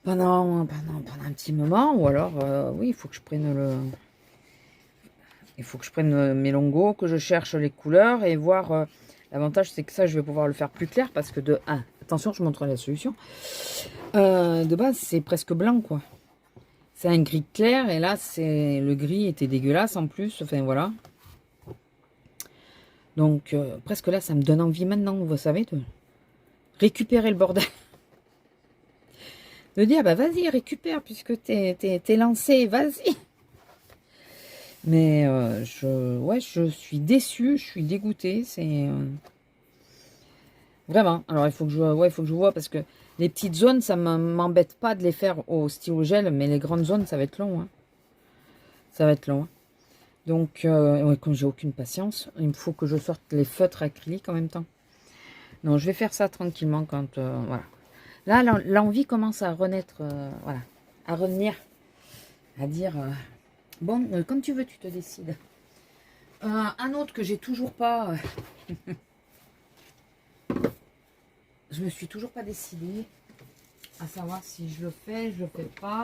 pendant un petit moment. Ou alors, oui, il faut que je prenne Il faut que je prenne mes longos, que je cherche les couleurs et voir... L'avantage, c'est que ça, je vais pouvoir le faire plus clair parce que de 1, attention, je montre la solution. De base, c'est presque blanc, quoi. C'est un gris clair et là, c'est le gris était dégueulasse en plus. Enfin, voilà. Donc, presque là, ça me donne envie maintenant, vous savez, de récupérer le bordel. De dire, bah vas-y, récupère puisque t'es lancé, vas-y. Mais ouais, je suis déçue, je suis dégoûtée. C'est vraiment. Alors il faut que je vois parce que les petites zones, ça m'embête pas de les faire au stylo gel, mais les grandes zones, ça va être long. Hein. Ça va être long. Hein. Donc, ouais, comme j'ai aucune patience, il me faut que je sorte les feutres acryliques en même temps. Non, je vais faire ça tranquillement quand voilà. Là, l'envie commence à renaître, voilà, à revenir, à dire. Bon, comme tu veux, tu te décides. Un autre que j'ai toujours pas... je me suis toujours pas décidée à savoir si je le fais, je le fais pas.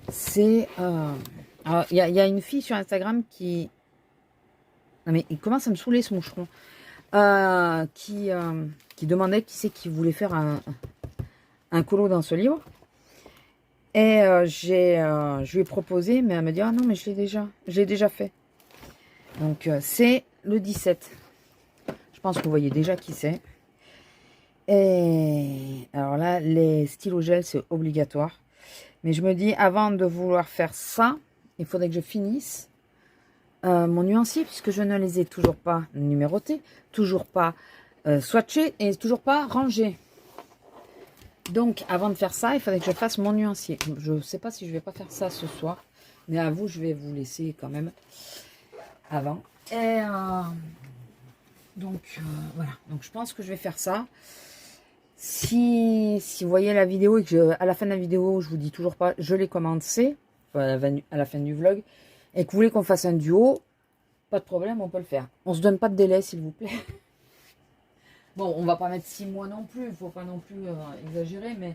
C'est... il y a une fille sur Instagram qui... Non mais il commence à me saouler ce moucheron. Qui demandait qui c'est qui voulait faire un colo dans ce livre. Et je lui ai proposé, mais elle me dit, ah non, mais je l'ai déjà fait. Donc, c'est le 17. Je pense que vous voyez déjà qui c'est. Et alors là, les stylos gel, c'est obligatoire. Mais je me dis, avant de vouloir faire ça, il faudrait que je finisse mon nuancier, puisque je ne les ai toujours pas numérotés, toujours pas swatchés et toujours pas rangés. Donc, avant de faire ça, il fallait que je fasse mon nuancier. Je ne sais pas si je vais pas faire ça ce soir. Mais à vous, je vais vous laisser quand même avant. Et donc, voilà. Donc, je pense que je vais faire ça. Si vous voyez la vidéo et que à la fin de la vidéo, je vous dis toujours pas, je l'ai commencé, à la fin du vlog, et que vous voulez qu'on fasse un duo, pas de problème, on peut le faire. On se donne pas de délai, s'il vous plaît. Bon, on va pas mettre 6 mois non plus, il faut pas non plus exagérer, mais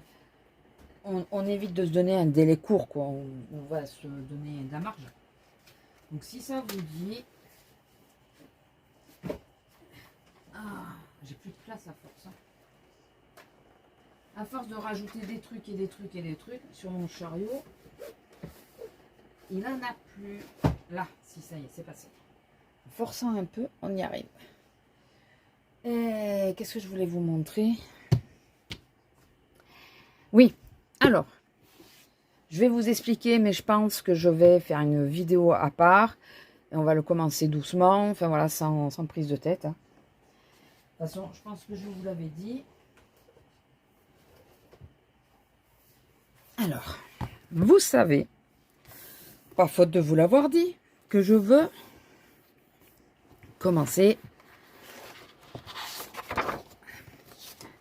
on évite de se donner un délai court, quoi. On va se donner de la marge. Donc si ça vous dit... Ah, j'ai plus de place à force. Hein. À force de rajouter des trucs et des trucs et des trucs sur mon chariot, il en a plus. Là, si ça y est, c'est passé. En forçant un peu, on y arrive. Et qu'est-ce que je voulais vous montrer? Oui, alors, je vais vous expliquer, mais je pense que je vais faire une vidéo à part. Et on va le commencer doucement, enfin voilà, sans prise de tête. Hein. De toute façon, je pense que je vous l'avais dit. Alors, vous savez, pas faute de vous l'avoir dit, que je veux commencer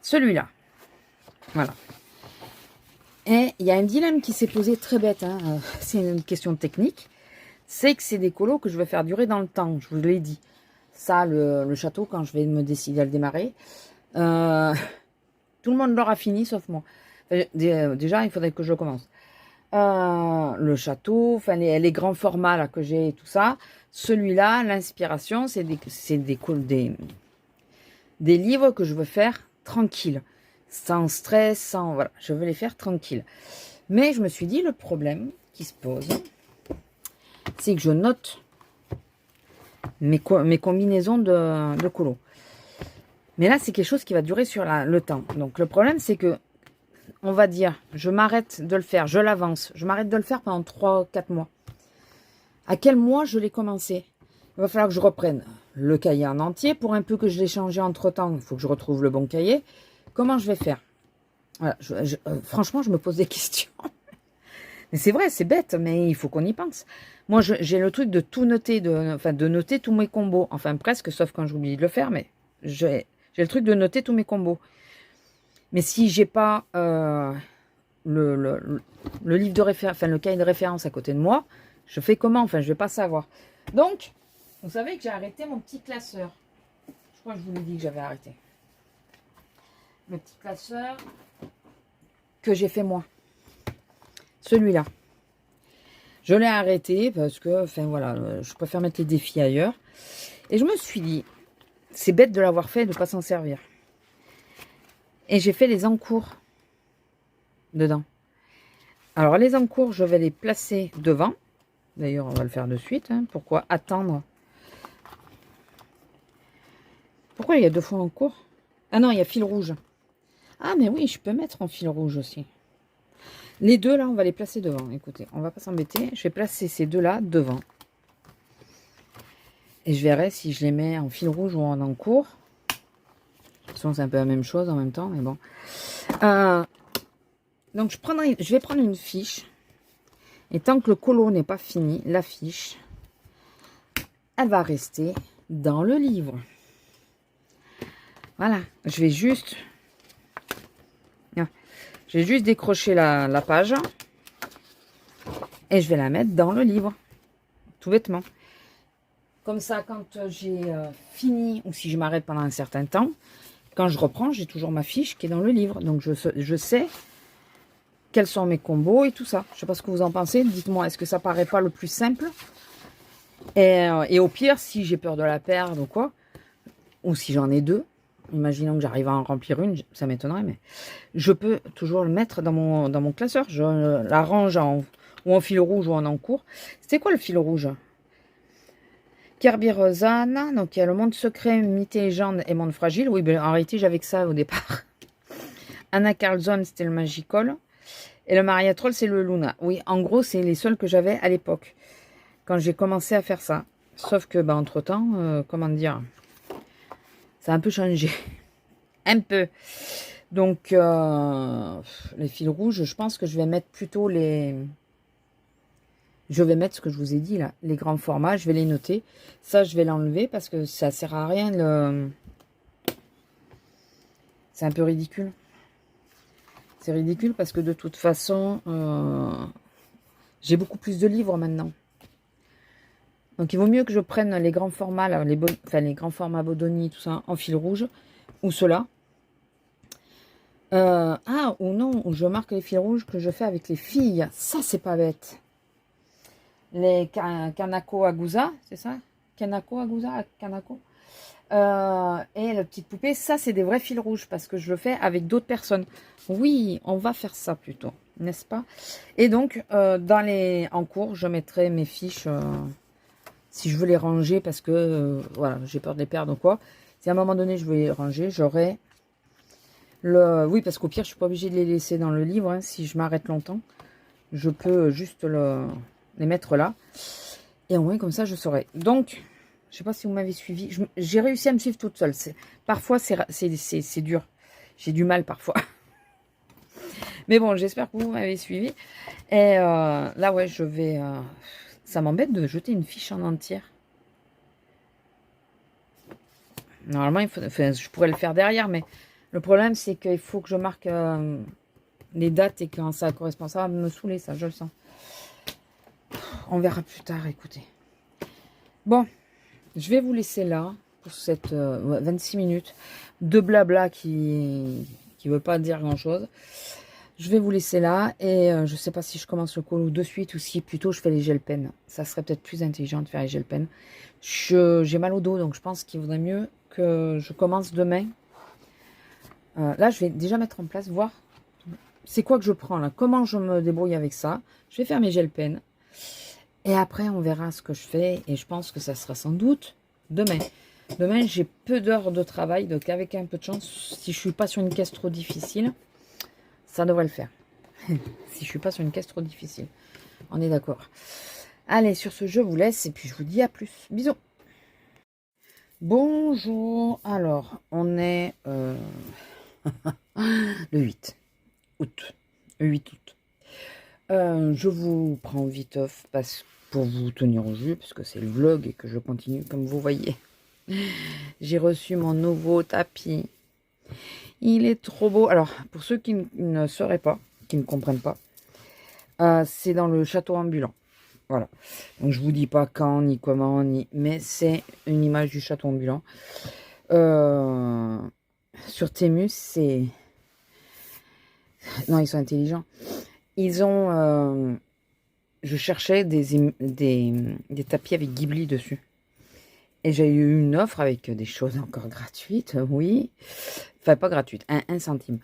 celui-là. Voilà. Et il y a un dilemme qui s'est posé très bête, hein. C'est une question technique. C'est que c'est des colos que je vais faire durer dans le temps, je vous l'ai dit. Ça, le château, quand je vais me décider à le démarrer, tout le monde l'aura fini, sauf moi. Enfin, déjà, il faudrait que je commence. Le château, enfin les grands formats là que j'ai et tout ça. Celui-là, l'inspiration, c'est des livres que je veux faire tranquille, sans stress, sans voilà, je veux les faire tranquille. Mais je me suis dit le problème qui se pose, c'est que je note mes combinaisons de colos. Mais là, c'est quelque chose qui va durer sur le temps. Donc le problème, c'est que on va dire, je m'arrête de le faire, je l'avance, je m'arrête de le faire pendant 3-4 mois. À quel mois je l'ai commencé? Il va falloir que je reprenne le cahier en entier. Pour un peu que je l'ai changé entre-temps, il faut que je retrouve le bon cahier. Comment je vais faire? Voilà, franchement, je me pose des questions. Mais c'est vrai, c'est bête, mais il faut qu'on y pense. Moi, j'ai le truc de tout noter, de noter tous mes combos. Enfin, presque, sauf quand j'oublie de le faire, mais j'ai le truc de noter tous mes combos. Mais si j'ai pas le livre de référence, enfin le cahier de référence à côté de moi, je fais comment? Enfin, je vais pas savoir. Donc, vous savez que j'ai arrêté mon petit classeur. Je crois que je vous l'ai dit que j'avais arrêté. Le petit classeur que j'ai fait moi. Celui-là. Je l'ai arrêté parce que, enfin voilà, je préfère mettre les défis ailleurs. Et je me suis dit, c'est bête de l'avoir fait et de ne pas s'en servir. Et j'ai fait les encours dedans. Alors les encours, je vais les placer devant. D'ailleurs, on va le faire de suite. Hein. Pourquoi attendre? Pourquoi il y a deux fois encours? Ah non, il y a fil rouge. Ah mais oui, je peux mettre en fil rouge aussi. Les deux là, on va les placer devant. Écoutez, on va pas s'embêter. Je vais placer ces deux là devant. Et je verrai si je les mets en fil rouge ou en encours. De toute façon, c'est un peu la même chose en même temps, mais bon. Donc, je vais prendre une fiche. Et tant que le colo n'est pas fini, la fiche, elle va rester dans le livre. Voilà. Je vais juste décrocher la page. Et je vais la mettre dans le livre. Tout bêtement. Comme ça, quand j'ai fini, ou si je m'arrête pendant un certain temps, quand je reprends, j'ai toujours ma fiche qui est dans le livre. Donc, je sais quels sont mes combos et tout ça. Je ne sais pas ce que vous en pensez. Dites-moi, est-ce que ça paraît pas le plus simple? Et au pire, si j'ai peur de la perdre ou quoi, ou si j'en ai deux, imaginons que j'arrive à en remplir une, ça m'étonnerait, mais je peux toujours le mettre dans mon classeur. Je la range ou en fil rouge ou en encours. C'était quoi le fil rouge? Kirby Rosanne, donc il y a le monde secret, mythe et légende et monde fragile. Oui, ben, en réalité, j'avais que ça au départ. Anna Carlson, c'était le Magical. Et le Maria Troll, c'est le Luna. Oui, en gros, c'est les seuls que j'avais à l'époque, quand j'ai commencé à faire ça. Sauf que, bah, entre-temps, comment dire, ça a un peu changé. Un peu. Donc, les fils rouges, je pense que je vais mettre plutôt les... Je vais mettre ce que je vous ai dit, là, les grands formats, je vais les noter. Ça, je vais l'enlever parce que ça sert à rien. C'est un peu ridicule. C'est ridicule parce que de toute façon, j'ai beaucoup plus de livres maintenant. Donc, il vaut mieux que je prenne les grands formats, là, les grands formats Bodoni, tout ça, en fil rouge, ou cela. Ou non, où je marque les fils rouges que je fais avec les filles. Ça, c'est pas bête. Les Kanako Agusa, c'est ça? Kanako Agusa, Kanako. Et la petite poupée, ça, c'est des vrais fils rouges parce que je le fais avec d'autres personnes. Oui, on va faire ça plutôt, n'est-ce pas? Et donc, en cours, je mettrai mes fiches si je veux les ranger parce que, voilà, j'ai peur de les perdre ou quoi. Si à un moment donné, je veux les ranger, j'aurai oui, parce qu'au pire, je suis pas obligée de les laisser dans le livre. Hein. Si je m'arrête longtemps, je peux juste les mettre là. Et au moins, comme ça, je saurai. Donc, je sais pas si vous m'avez suivi. J'ai réussi à me suivre toute seule. Parfois, c'est dur. J'ai du mal parfois. Mais bon, j'espère que vous m'avez suivi. Et là, ouais, je vais... ça m'embête de jeter une fiche en entière. Normalement, je pourrais le faire derrière, mais le problème, c'est qu'il faut que je marque les dates et quand ça correspond. Ça va me saouler, ça, je le sens. On verra plus tard, écoutez. Bon, je vais vous laisser là pour cette 26 minutes de blabla qui veut pas dire grand-chose. Je vais vous laisser là et je sais pas si je commence le colo de suite ou si plutôt je fais les gel pens. Ça serait peut-être plus intelligent de faire les gel pens. J'ai mal au dos, donc je pense qu'il vaudrait mieux que je commence demain. Là, je vais déjà mettre en place, voir c'est quoi que je prends là, comment je me débrouille avec ça. Je vais faire mes gel pens. Et après, on verra ce que je fais. Et je pense que ça sera sans doute demain. Demain, j'ai peu d'heures de travail. Donc, avec un peu de chance, si je ne suis pas sur une caisse trop difficile, ça devrait le faire. Si je ne suis pas sur une caisse trop difficile. On est d'accord. Allez, sur ce, je vous laisse. Et puis, je vous dis à plus. Bisous. Bonjour. Alors, on est le 8 août. Le 8 août. Je vous prends vite off pour vous tenir au jus, parce que c'est le vlog et que je continue comme vous voyez. J'ai reçu mon nouveau tapis. Il est trop beau. Alors, pour ceux qui ne sauraient pas, qui ne comprennent pas, c'est dans le château ambulant. Voilà. Donc, je vous dis pas quand, ni comment, mais c'est une image du château ambulant. Sur Temu, c'est... Non, ils sont intelligents. Ils ont je cherchais des tapis avec Ghibli dessus. Et j'ai eu une offre avec des choses encore gratuites, oui. Enfin, pas gratuites, 1 centime.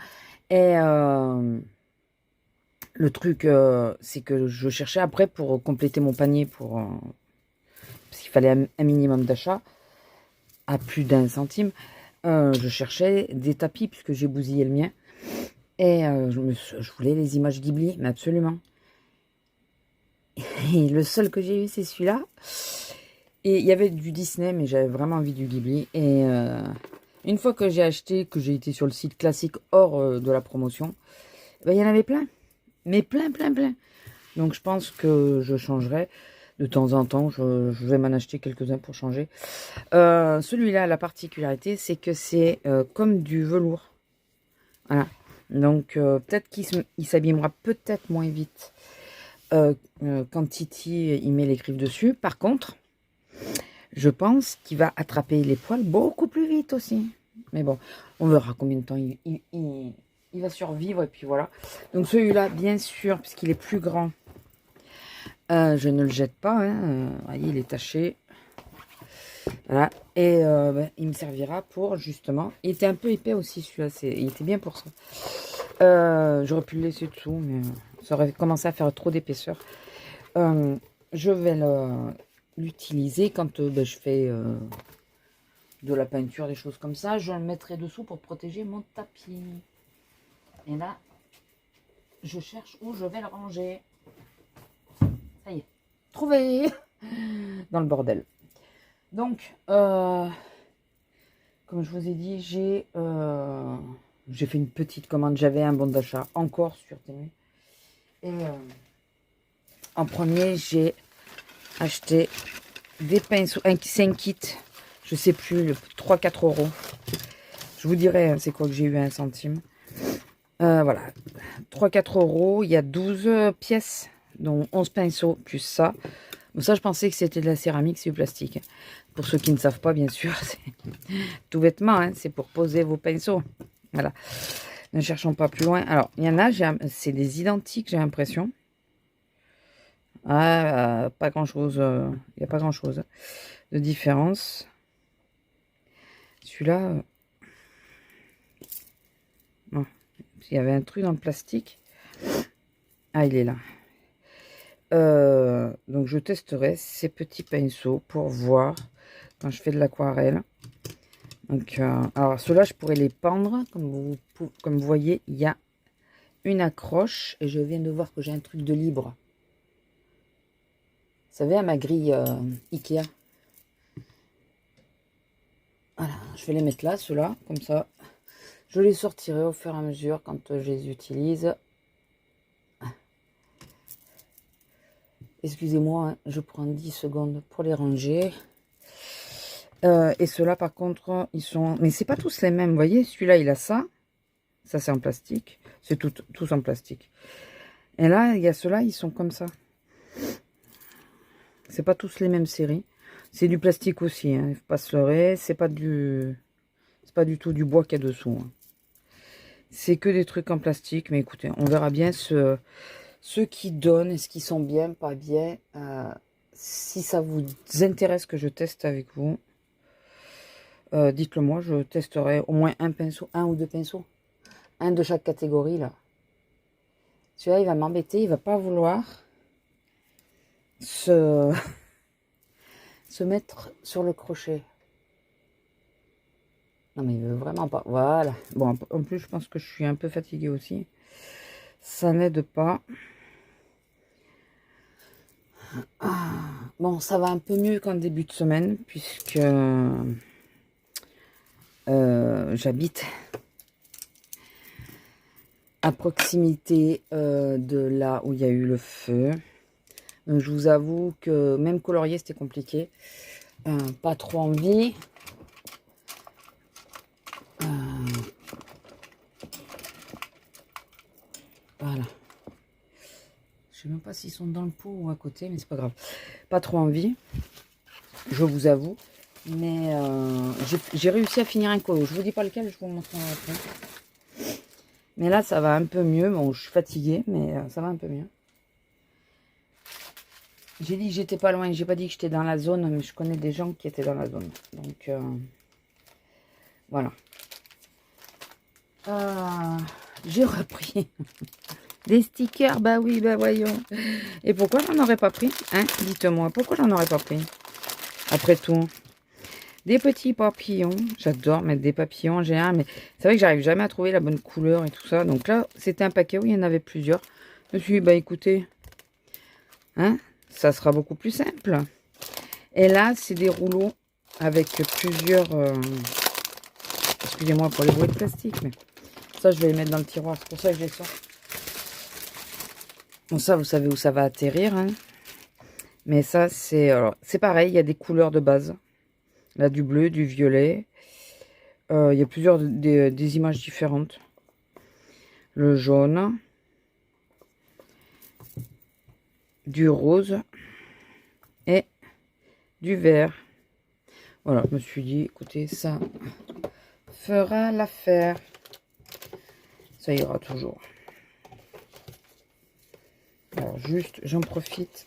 Et le truc, c'est que je cherchais après pour compléter mon panier, parce qu'il fallait un minimum d'achat, à plus d'1 centime. Je cherchais des tapis, puisque j'ai bousillé le mien. Et je voulais les images Ghibli, mais absolument. Et le seul que j'ai eu, c'est celui-là. Et il y avait du Disney, mais j'avais vraiment envie du Ghibli. Et une fois que j'ai acheté, que j'ai été sur le site classique hors de la promotion, ben, il y en avait plein. Mais plein, plein, plein. Donc je pense que je changerai de temps en temps. Je vais m'en acheter quelques-uns pour changer. Celui-là, la particularité, c'est que c'est comme du velours. Voilà. Donc peut-être qu'il s'abîmera peut-être moins vite quand Titi il met les griffes dessus. Par contre, je pense qu'il va attraper les poils beaucoup plus vite aussi. Mais bon, on verra combien de temps il va survivre. Et puis voilà. Donc celui-là, bien sûr, puisqu'il est plus grand, je ne le jette pas. Hein. Voyez, il est taché. Voilà. Et ben, il me servira pour, justement... Il était un peu épais aussi, celui-là. Il était bien pour ça. J'aurais pu le laisser dessous, mais ça aurait commencé à faire trop d'épaisseur. Je vais l'utiliser quand ben, je fais de la peinture, des choses comme ça. Je le mettrai dessous pour protéger mon tapis. Et là, je cherche où je vais le ranger. Ça y est, trouvé dans le bordel. Donc, comme je vous ai dit, j'ai fait une petite commande. J'avais un bon d'achat encore sur Temu. Et en premier, j'ai acheté des pinceaux. C'est un kit. Je sais plus, 3-4 euros. Je vous dirai, hein, c'est quoi que j'ai eu à 1 centime. Voilà. 3-4 euros. Il y a 12 pièces, dont 11 pinceaux, plus ça. Bon, ça, je pensais que c'était de la céramique, c'est du plastique. Pour ceux qui ne savent pas, bien sûr, c'est tout bêtement, hein, c'est pour poser vos pinceaux. Voilà. Ne cherchons pas plus loin. Alors, il y en a, c'est des identiques, j'ai l'impression. Ah, pas grand-chose. Il n'y a pas grand-chose de différence. Celui-là... non. Il y avait un truc dans le plastique. Ah, il est là. Donc, je testerai ces petits pinceaux pour voir quand je fais de l'aquarelle. Donc, alors, ceux-là, je pourrais les pendre. Comme vous voyez, il y a une accroche. Et je viens de voir que j'ai un truc de libre. Vous savez, à ma grille Ikea. Voilà, je vais les mettre là, ceux-là, comme ça. Je les sortirai au fur et à mesure quand je les utilise. Excusez-moi, hein, je prends 10 secondes pour les ranger. Et ceux-là, par contre, ils sont... Mais c'est pas tous les mêmes, vous voyez. Celui-là, il a ça. Ça, c'est en plastique. C'est tous en plastique. Et là, il y a ceux-là, ils sont comme ça. C'est pas tous les mêmes séries. C'est du plastique aussi, hein. Il ne faut pas se leurrer. C'est pas du tout du bois qu'il y a dessous. Hein. C'est que des trucs en plastique. Mais écoutez, on verra bien ceux qui donnent. Est-ce qu'ils sont bien, pas bien. Si ça vous intéresse que je teste avec vous, dites-le moi. Je testerai au moins un pinceau, 1 ou 2 pinceaux. Un de chaque catégorie, là. Celui-là, il va m'embêter. Il va pas vouloir se mettre sur le crochet. Non, mais il veut vraiment pas. Voilà. Bon, en plus, je pense que je suis un peu fatiguée aussi. Ça n'aide pas. Ah. Bon, ça va un peu mieux qu'en début de semaine, puisque j'habite à proximité de là où il y a eu le feu. Donc, je vous avoue que même colorier, c'était compliqué. Pas trop envie. Voilà. Je sais même pas s'ils sont dans le pot ou à côté, mais c'est pas grave. Pas trop envie, je vous avoue. Mais j'ai réussi à finir un colo. Je vous dis pas lequel, je vous montrerai après. Mais là, ça va un peu mieux. Bon, je suis fatiguée, mais ça va un peu mieux. J'ai dit que j'étais pas loin. J'ai pas dit que j'étais dans la zone, mais je connais des gens qui étaient dans la zone. Donc, voilà. J'ai repris des stickers. Bah oui, bah voyons. Et pourquoi j'en aurais pas pris, hein? Dites-moi, pourquoi j'en aurais pas pris? Après tout. Des petits papillons. J'adore mettre des papillons en général, mais c'est vrai que j'arrive jamais à trouver la bonne couleur et tout ça. Donc là, c'était un paquet où il y en avait plusieurs. Je me suis dit, bah écoutez, hein, ça sera beaucoup plus simple. Et là, c'est des rouleaux avec plusieurs... excusez-moi pour les bruits de plastique, mais ça, je vais les mettre dans le tiroir. C'est pour ça que j'ai ça. Bon, ça, vous savez où ça va atterrir, hein. Mais ça, c'est... Alors, c'est pareil, il y a des couleurs de base. Là, du bleu, du violet. Il y a plusieurs des images différentes. Le jaune. Du rose. Et du vert. Voilà, je me suis dit, écoutez, ça fera l'affaire. Ça ira toujours. Alors, juste, j'en profite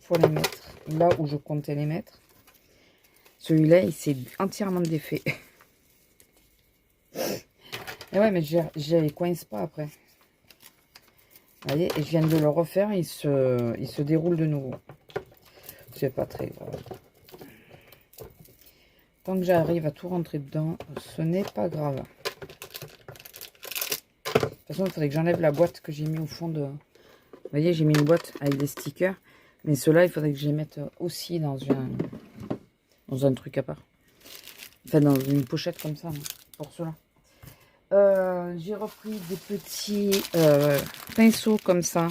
pour les mettre là où je comptais les mettre. Celui-là, il s'est entièrement défait. Et ouais, mais je les coince pas après. Vous voyez, et je viens de le refaire, il se déroule de nouveau. C'est pas très grave. Tant que j'arrive à tout rentrer dedans, ce n'est pas grave. De toute façon, il faudrait que j'enlève la boîte que j'ai mis au fond de... Vous voyez, j'ai mis une boîte avec des stickers. Mais ceux-là, il faudrait que je les mette aussi dans un truc à part. Enfin, dans une pochette comme ça, pour cela. J'ai repris des petits pinceaux comme ça.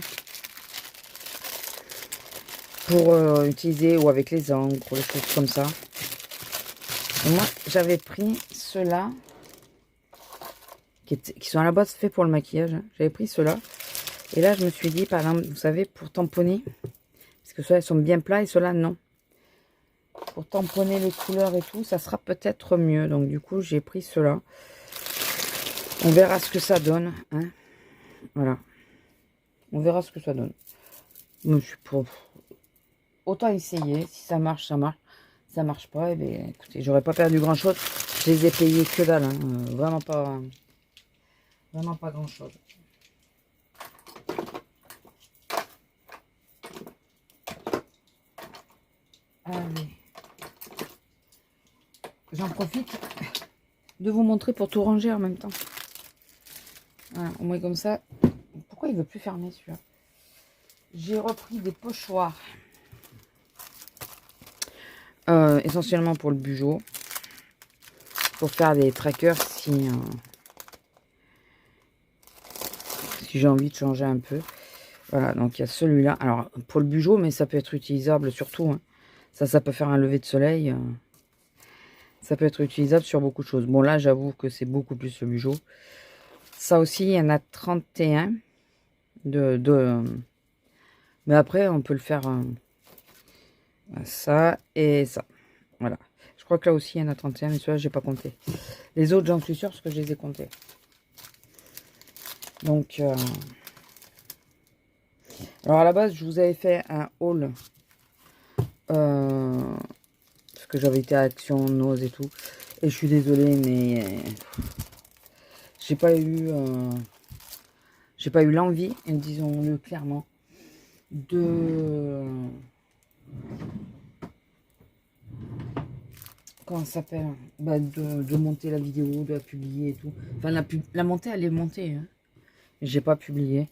Pour utiliser ou avec les encres, ou les choses comme ça. Et moi, j'avais pris ceux-là. Qui sont à la base faits pour le maquillage. Hein. J'avais pris ceux-là. Et là, je me suis dit, par exemple, vous savez, pour tamponner. Parce que ceux-là, ils sont bien plats et ceux-là, non. Pour tamponner les couleurs et tout, ça sera peut-être mieux. Donc, du coup, j'ai pris ceux-là. On verra ce que ça donne. Hein. Voilà. On verra ce que ça donne. Je suis pour... Autant essayer. Si ça marche, ça marche. Si ça marche pas, eh bien, écoutez, j'aurais pas perdu grand-chose. Je les ai payés que dalle. Hein. Vraiment pas... Vraiment pas grand-chose. Allez. J'en profite de vous montrer pour tout ranger en même temps. Voilà, au moins comme ça. Pourquoi il veut plus fermer celui-là? J'ai repris des pochoirs. Essentiellement pour le bugeot. Pour faire des trackers si j'ai envie de changer un peu. Voilà, donc il y a celui-là. Alors, pour le bugeot, mais ça peut être utilisable surtout. Hein. Ça peut faire un lever de soleil. Ça peut être utilisable sur beaucoup de choses. Bon, là, j'avoue que c'est beaucoup plus le bugeot. Ça aussi, il y en a 31. Mais après, on peut le faire ça et ça. Voilà. Je crois que là aussi, il y en a 31, mais ceux-là, je n'ai pas compté. Les autres, j'en suis sûre parce que je les ai comptés. Donc, alors à la base, je vous avais fait un haul. Parce que j'avais été à Action, Nose et tout. Et je suis désolée, mais j'ai pas eu l'envie, disons-le clairement, de... Comment ça s'appelle, bah, de monter la vidéo, de la publier et tout. Enfin, la montée, elle est montée. Hein. J'ai pas publié.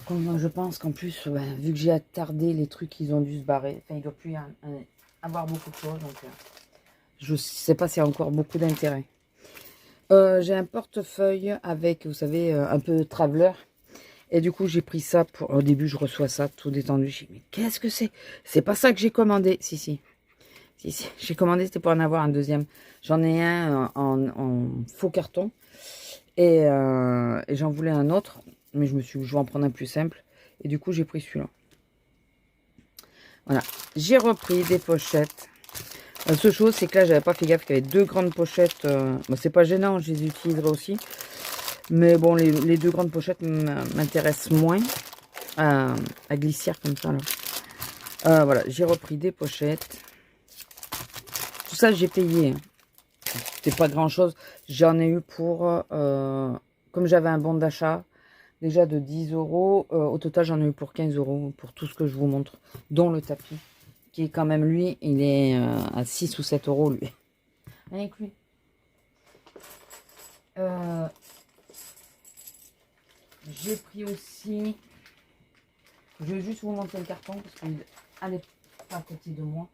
Comme je pense qu'en plus, vu que j'ai attardé les trucs, ils ont dû se barrer. Enfin, il doit plus y avoir beaucoup de choses. Donc, je sais pas s'il y a encore beaucoup d'intérêt. J'ai un portefeuille avec, vous savez, un peu traveler. Et du coup, j'ai pris ça. Au début, je reçois ça tout détendu. Je dis, mais qu'est-ce que c'est? C'est pas ça que j'ai commandé. Si. J'ai commandé, c'était pour en avoir un deuxième. J'en ai un en faux carton. Et j'en voulais un autre. Mais je me suis dit, je vais en prendre un plus simple. Et du coup, j'ai pris celui-là. Voilà. J'ai repris des pochettes. La seule chose, c'est que là, j'avais pas fait gaffe qu'il y avait deux grandes pochettes. Bon, c'est pas gênant, je les utiliserai aussi. Mais bon, les deux grandes pochettes m'intéressent moins. à glissière comme ça, là. Voilà, j'ai repris des pochettes. Tout ça, j'ai payé. C'était pas grand-chose. J'en ai eu pour... comme j'avais un bon d'achat, déjà de 10 euros. Au total, j'en ai eu pour 15 euros pour tout ce que je vous montre, dont le tapis, qui est quand même, lui, il est à 6 ou 7 euros, lui. Avec lui. J'ai pris aussi... Je vais juste vous montrer le carton, parce qu'elle n'est pas à côté de moi.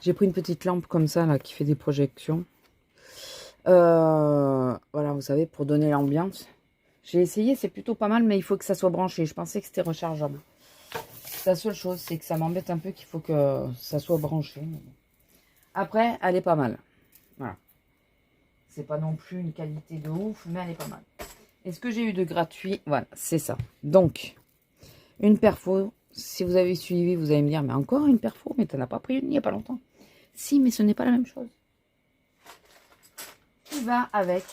J'ai pris une petite lampe comme ça, là, qui fait des projections. Voilà, vous savez, pour donner l'ambiance. J'ai essayé, c'est plutôt pas mal, mais il faut que ça soit branché. Je pensais que c'était rechargeable. La seule chose, c'est que ça m'embête un peu qu'il faut que ça soit branché. Après, elle est pas mal. Voilà. C'est pas non plus une qualité de ouf, mais elle est pas mal. Et ce que j'ai eu de gratuit, voilà, c'est ça. Donc, une perfo. Si vous avez suivi, vous allez me dire, mais encore une perfo, mais tu n'en as pas pris une il n'y a pas longtemps. Si, mais ce n'est pas la même chose. Qui va avec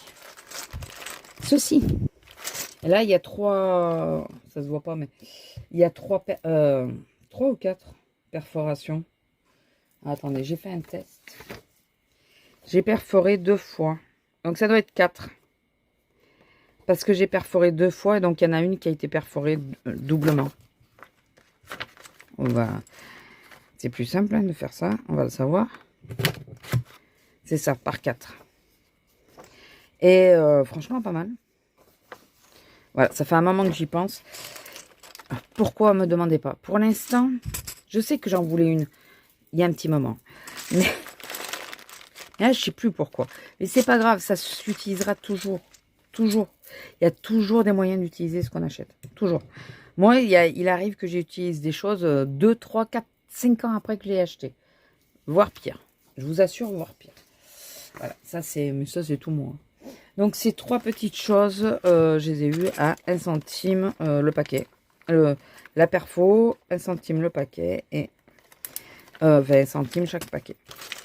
ceci. Et là, il y a 3, ça se voit pas, mais il y a 3 ou 4 perforations. Attendez, j'ai fait un test. J'ai perforé 2 fois. Donc ça doit être 4. Parce que j'ai perforé 2 fois, et donc il y en a une qui a été perforée doublement. On va... C'est plus simple hein, de faire ça, on va le savoir. C'est ça, par 4. Et franchement, pas mal. Voilà, ça fait un moment que j'y pense. Pourquoi me demandez pas? Pour l'instant, je sais que j'en voulais une il y a un petit moment. Mais là, je sais plus pourquoi. Mais c'est pas grave, ça s'utilisera toujours. Toujours. Il y a toujours des moyens d'utiliser ce qu'on achète. Toujours. Moi, il arrive que j'utilise des choses 2, 3, 4, 5 ans après que j'ai acheté. Voire pire. Je vous assure, voire pire. Voilà, ça c'est tout moi. Donc ces 3 petites choses, je les ai eues à 1 centime le paquet. La perfo, 1 centime le paquet et 20 centimes chaque paquet.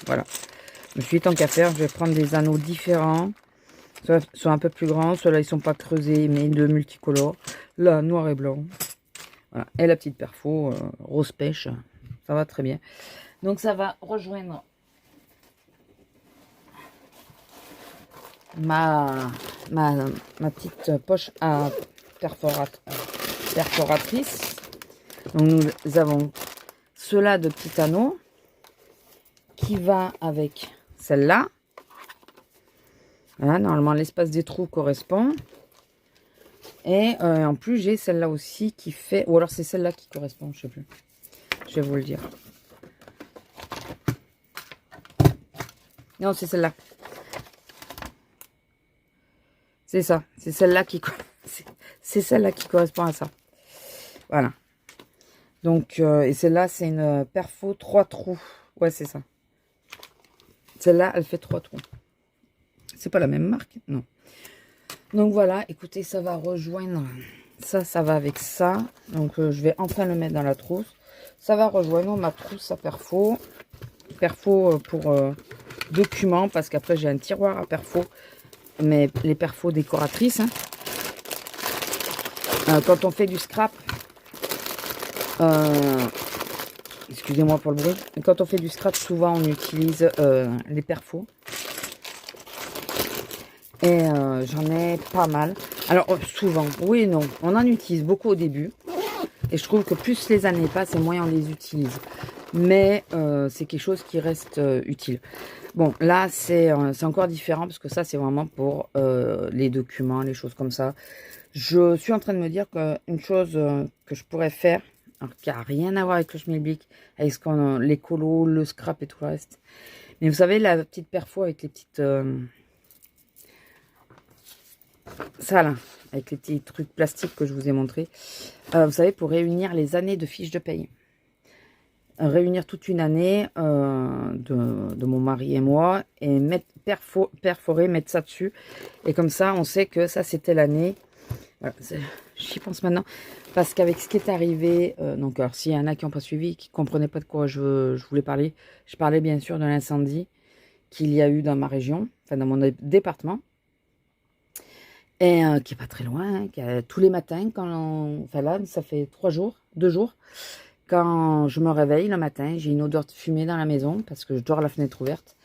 Voilà. Je me suis dit, tant qu'à faire, je vais prendre des anneaux différents. Soit un peu plus grands, ceux-là ils sont pas creusés, mais de multicolores. Là, noir et blanc. Voilà. Et la petite perfo, rose pêche. Ça va très bien. Donc ça va rejoindre ma petite poche à perforatrice. Donc nous avons cela de petits anneaux qui va avec celle-là. Voilà, normalement l'espace des trous correspond. Et en plus j'ai celle-là aussi qui fait, ou alors c'est celle-là qui correspond, je sais plus. Je vais vous le dire. Non, c'est celle-là. C'est ça, c'est celle-là qui c'est celle-là qui correspond à ça. Voilà. Donc et celle-là c'est une perfo 3 trous. Ouais, c'est ça. Celle-là, elle fait 3 trous. C'est pas la même marque, non. Donc voilà, écoutez, ça va rejoindre ça, ça va avec ça. Donc je vais enfin le mettre dans la trousse. Ça va rejoindre ma trousse à perfo. Perfo pour documents, parce qu'après j'ai un tiroir à perfo. Mais les perfos décoratrices. Hein. Quand on fait du scrap, excusez-moi pour le bruit. Quand on fait du scrap, souvent on utilise les perfos. Et j'en ai pas mal. Alors souvent, oui et non. On en utilise beaucoup au début. Et je trouve que plus les années passent et moins on les utilise. Mais c'est quelque chose qui reste utile. Bon, là, c'est encore différent parce que ça, c'est vraiment pour les documents, les choses comme ça. Je suis en train de me dire qu'une chose que je pourrais faire, alors qui n'a rien à voir avec le schmilblick, avec l'écolo, le scrap et tout le reste. Mais vous savez, la petite perfo avec les petites... ça, là, avec les petits trucs plastiques que je vous ai montré. Vous savez, pour réunir les années de fiches de paye. Réunir toute une année de mon mari et moi et mettre perforer, mettre ça dessus et comme ça on sait que ça c'était l'année. Voilà, j'y pense maintenant parce qu'avec ce qui est arrivé, donc alors s'il y en a qui n'ont pas suivi, qui ne comprenaient pas de quoi je voulais parler, je parlais bien sûr de l'incendie qu'il y a eu dans ma région, enfin dans mon département. et qui est pas très loin, hein, tous les matins, enfin là, ça fait 2 jours, quand je me réveille le matin, j'ai une odeur de fumée dans la maison, parce que je dors la fenêtre ouverte,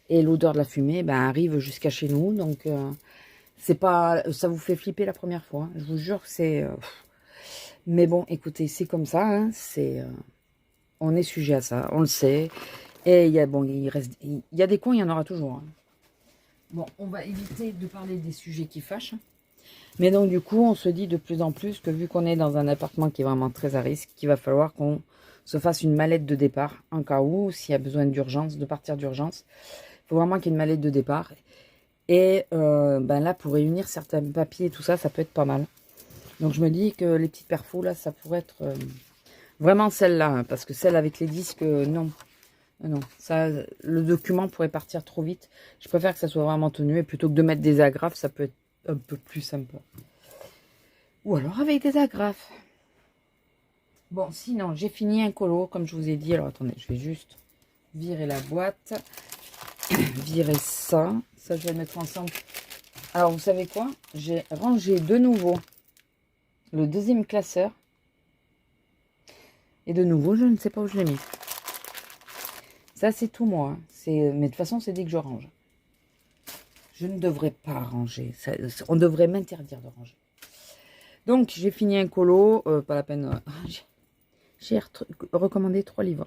et l'odeur de la fumée, ben, arrive jusqu'à chez nous, donc c'est pas, ça vous fait flipper la première fois, hein, je vous jure que c'est... mais bon, écoutez, c'est comme ça, hein, on est sujet à ça, on le sait, et il y a, bon, il y a des cons, il y en aura toujours, hein. Bon, on va éviter de parler des sujets qui fâchent. Mais donc, du coup, on se dit de plus en plus que vu qu'on est dans un appartement qui est vraiment très à risque, qu'il va falloir qu'on se fasse une mallette de départ, en cas où, s'il y a besoin d'urgence, de partir d'urgence. Il faut vraiment qu'il y ait une mallette de départ. Et ben là, pour réunir certains papiers et tout ça, ça peut être pas mal. Donc, je me dis que les petites perfos, là, ça pourrait être vraiment celle-là. Hein, parce que celle avec les disques, non. Non, ça, le document pourrait partir trop vite. Je préfère que ça soit vraiment tenu. Et plutôt que de mettre des agrafes, ça peut être un peu plus sympa. Ou alors avec des agrafes. Bon, sinon, j'ai fini un colo, comme je vous ai dit. Alors, attendez, je vais juste virer la boîte. Virer ça. Ça, je vais le mettre ensemble. Alors, vous savez quoi? J'ai rangé de nouveau le deuxième classeur. Et de nouveau, je ne sais pas où je l'ai mis. Ça, c'est tout moi. Hein. Mais de toute façon, c'est dès que je range. Je ne devrais pas ranger. On devrait m'interdire de ranger. Donc, j'ai fini un colo. Pas la peine. J'ai recommandé 3 livres.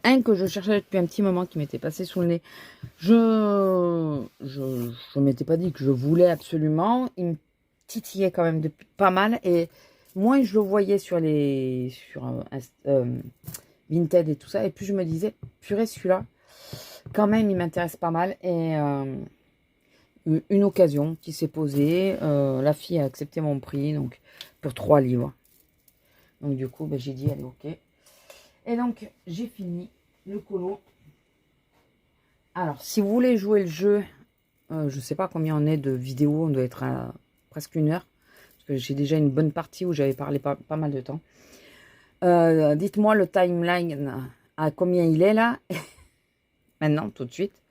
Un que je cherchais depuis un petit moment, qui m'était passé sous le nez. Je m'étais pas dit que je voulais absolument. Il me titillait quand même depuis pas mal. Et moins je le voyais sur Vinted et tout ça. Et plus je me disais, purée, celui-là, quand même, il m'intéresse pas mal. Et une occasion qui s'est posée. La fille a accepté mon prix, donc pour 3 livres. Donc du coup, ben, j'ai dit, allez, ok. Et donc, j'ai fini le colo. Alors, si vous voulez jouer le jeu, je sais pas combien on est de vidéos, on doit être à presque 1 heure. Parce que j'ai déjà une bonne partie où j'avais parlé pas mal de temps. Dites-moi le timeline, à combien il est là. Maintenant, tout de suite.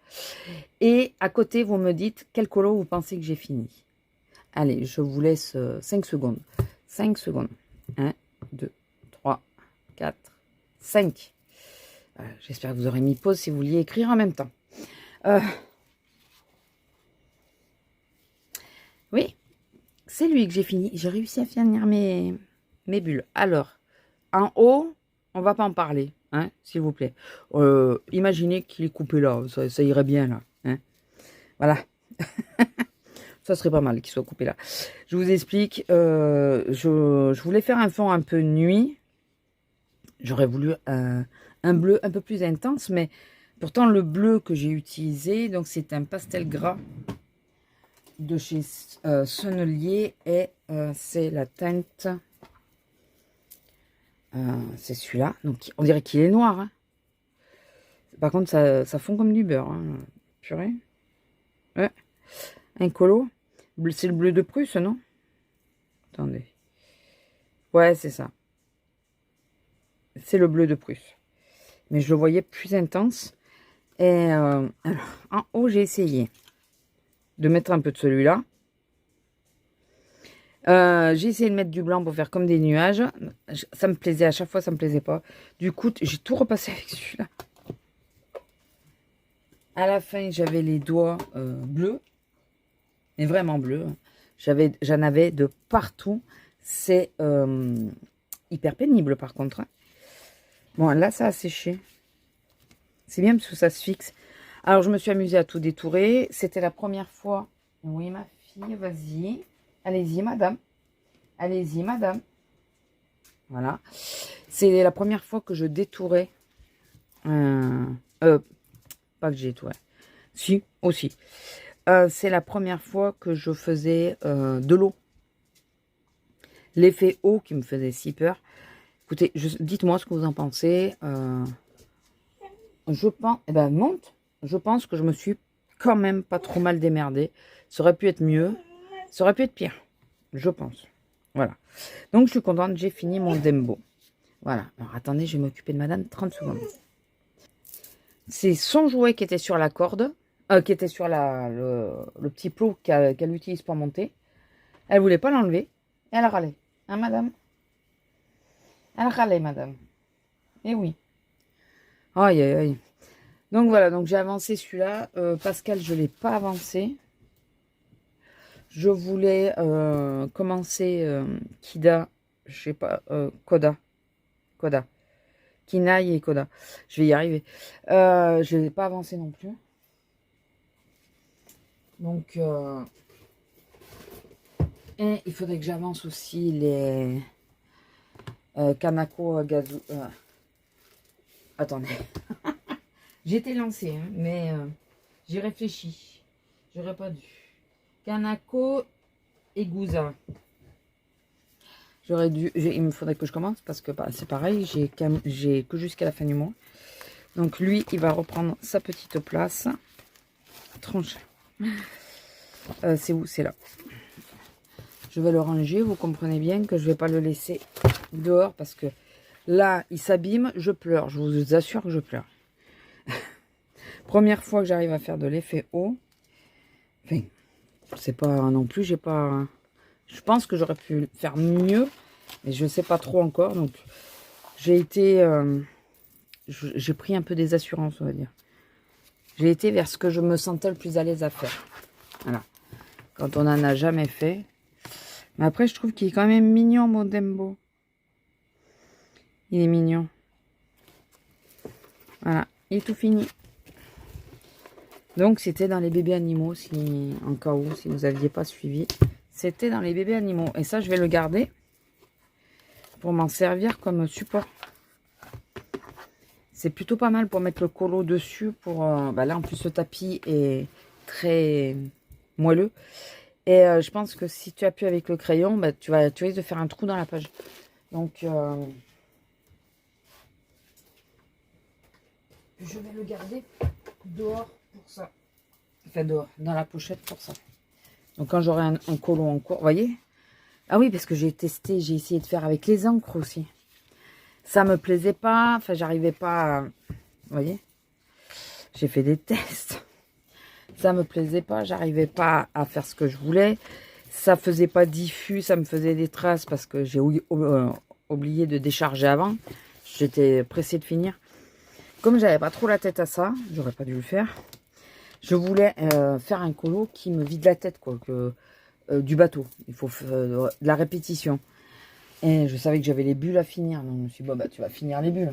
Et à côté, vous me dites quel colo vous pensez que j'ai fini. Allez, je vous laisse 5 secondes. 5 secondes. 1, 2, 3, 4, 5. J'espère que vous aurez mis pause si vous vouliez écrire en même temps. Oui, c'est lui que j'ai fini. J'ai réussi à finir mes bulles. Alors, en haut, on va pas en parler, hein, s'il vous plaît. Imaginez qu'il est coupé là, ça irait bien là. Hein. Voilà. Ça serait pas mal qu'il soit coupé là. Je vous explique. Je voulais faire un fond un peu nuit. J'aurais voulu un bleu un peu plus intense, mais pourtant le bleu que j'ai utilisé, donc c'est un pastel gras de chez Sennelier et c'est la teinte, c'est celui-là. Donc on dirait qu'il est noir. Hein. Par contre, ça fond comme du beurre. Hein. Purée. Ouais. Un colo. C'est le bleu de Prusse, non? Attendez. Ouais, c'est ça. C'est le bleu de Prusse. Mais je le voyais plus intense. Et alors, en haut, j'ai essayé de mettre un peu de celui-là. J'ai essayé de mettre du blanc pour faire comme des nuages. Ça me plaisait, à chaque fois, ça me plaisait pas. Du coup, j'ai tout repassé avec celui-là. À la fin, j'avais les doigts bleus. Mais vraiment bleus. J'en avais de partout. C'est hyper pénible, par contre. Hein. Bon, là, ça a séché. C'est bien parce que ça se fixe. Alors, je me suis amusée à tout détourer. C'était la première fois. Oui, ma fille, vas-y. Allez-y, madame. Allez-y, madame. Voilà. C'est la première fois que je détourais. Pas que j'ai détouré. Si, aussi. C'est la première fois que je faisais de l'eau. L'effet eau qui me faisait si peur. Écoutez, dites-moi ce que vous en pensez. Je pense... Eh ben, monte. Je pense que je me suis quand même pas trop mal démerdée. Ça aurait pu être mieux. Ça aurait pu être pire. Je pense. Voilà. Donc, je suis contente. J'ai fini mon Dembo. Voilà. Alors, attendez, je vais m'occuper de madame 30 secondes. C'est son jouet qui était sur la corde. qui était sur le petit plot qu'elle utilise pour monter. Elle voulait pas l'enlever. Et elle râlait. Hein, madame? Elle râlait, madame. Eh oui. Aïe, aïe, aïe. Donc voilà, donc j'ai avancé celui-là. Pascal, je ne l'ai pas avancé. Je voulais commencer Kida, je sais pas, Koda. Koda. Kinaï et Koda. Je vais y arriver. Je ne l'ai pas avancé non plus. Donc, et il faudrait que j'avance aussi les Kanako Gazu. Attendez. J'ai été lancée, hein, mais j'ai réfléchi. J'aurais pas dû. Kanako et Gouza. J'aurais dû. Il me faudrait que je commence parce que bah, c'est pareil, j'ai que jusqu'à la fin du mois. Donc lui, il va reprendre sa petite place. Tranche. C'est où? C'est là. Je vais le ranger. Vous comprenez bien que je vais pas le laisser dehors parce que là, il s'abîme. Je pleure. Je vous assure que je pleure. Première fois que j'arrive à faire de l'effet haut. Enfin, c'est pas non plus. J'ai pas. Je pense que j'aurais pu faire mieux, mais je ne sais pas trop encore. Donc, j'ai été... j'ai pris un peu des assurances, on va dire. J'ai été vers ce que je me sentais le plus à l'aise à faire. Voilà. Quand on n'en a jamais fait. Mais après, je trouve qu'il est quand même mignon, mon Dembo. Il est mignon. Voilà. Il est tout fini. Donc, c'était dans les bébés animaux, si en cas où, si vous n'aviez pas suivi. C'était dans les bébés animaux. Et ça, je vais le garder pour m'en servir comme support. C'est plutôt pas mal pour mettre le colo dessus. Pour bah là, en plus, le tapis est très moelleux. Et je pense que si tu appuies avec le crayon, bah, tu risques de faire un trou dans la page. Donc, je vais le garder dehors pour ça. Enfin, dehors, dans la pochette pour ça. Donc, quand j'aurai un colo en cours, vous voyez? Ah oui, parce que j'ai testé, j'ai essayé de faire avec les encres aussi. Ça me plaisait pas, enfin, j'arrivais pas à... Vous voyez? J'ai fait des tests. Ça me plaisait pas, j'arrivais pas à faire ce que je voulais. Ça faisait pas diffus, ça me faisait des traces parce que j'ai oublié de décharger avant. J'étais pressée de finir. Comme j'avais pas trop la tête à ça, j'aurais pas dû le faire. Je voulais faire un colo qui me vide la tête, quoi, du bateau. Il faut de la répétition. Et je savais que j'avais les bulles à finir. Donc je me suis dit, bon, bah, tu vas finir les bulles.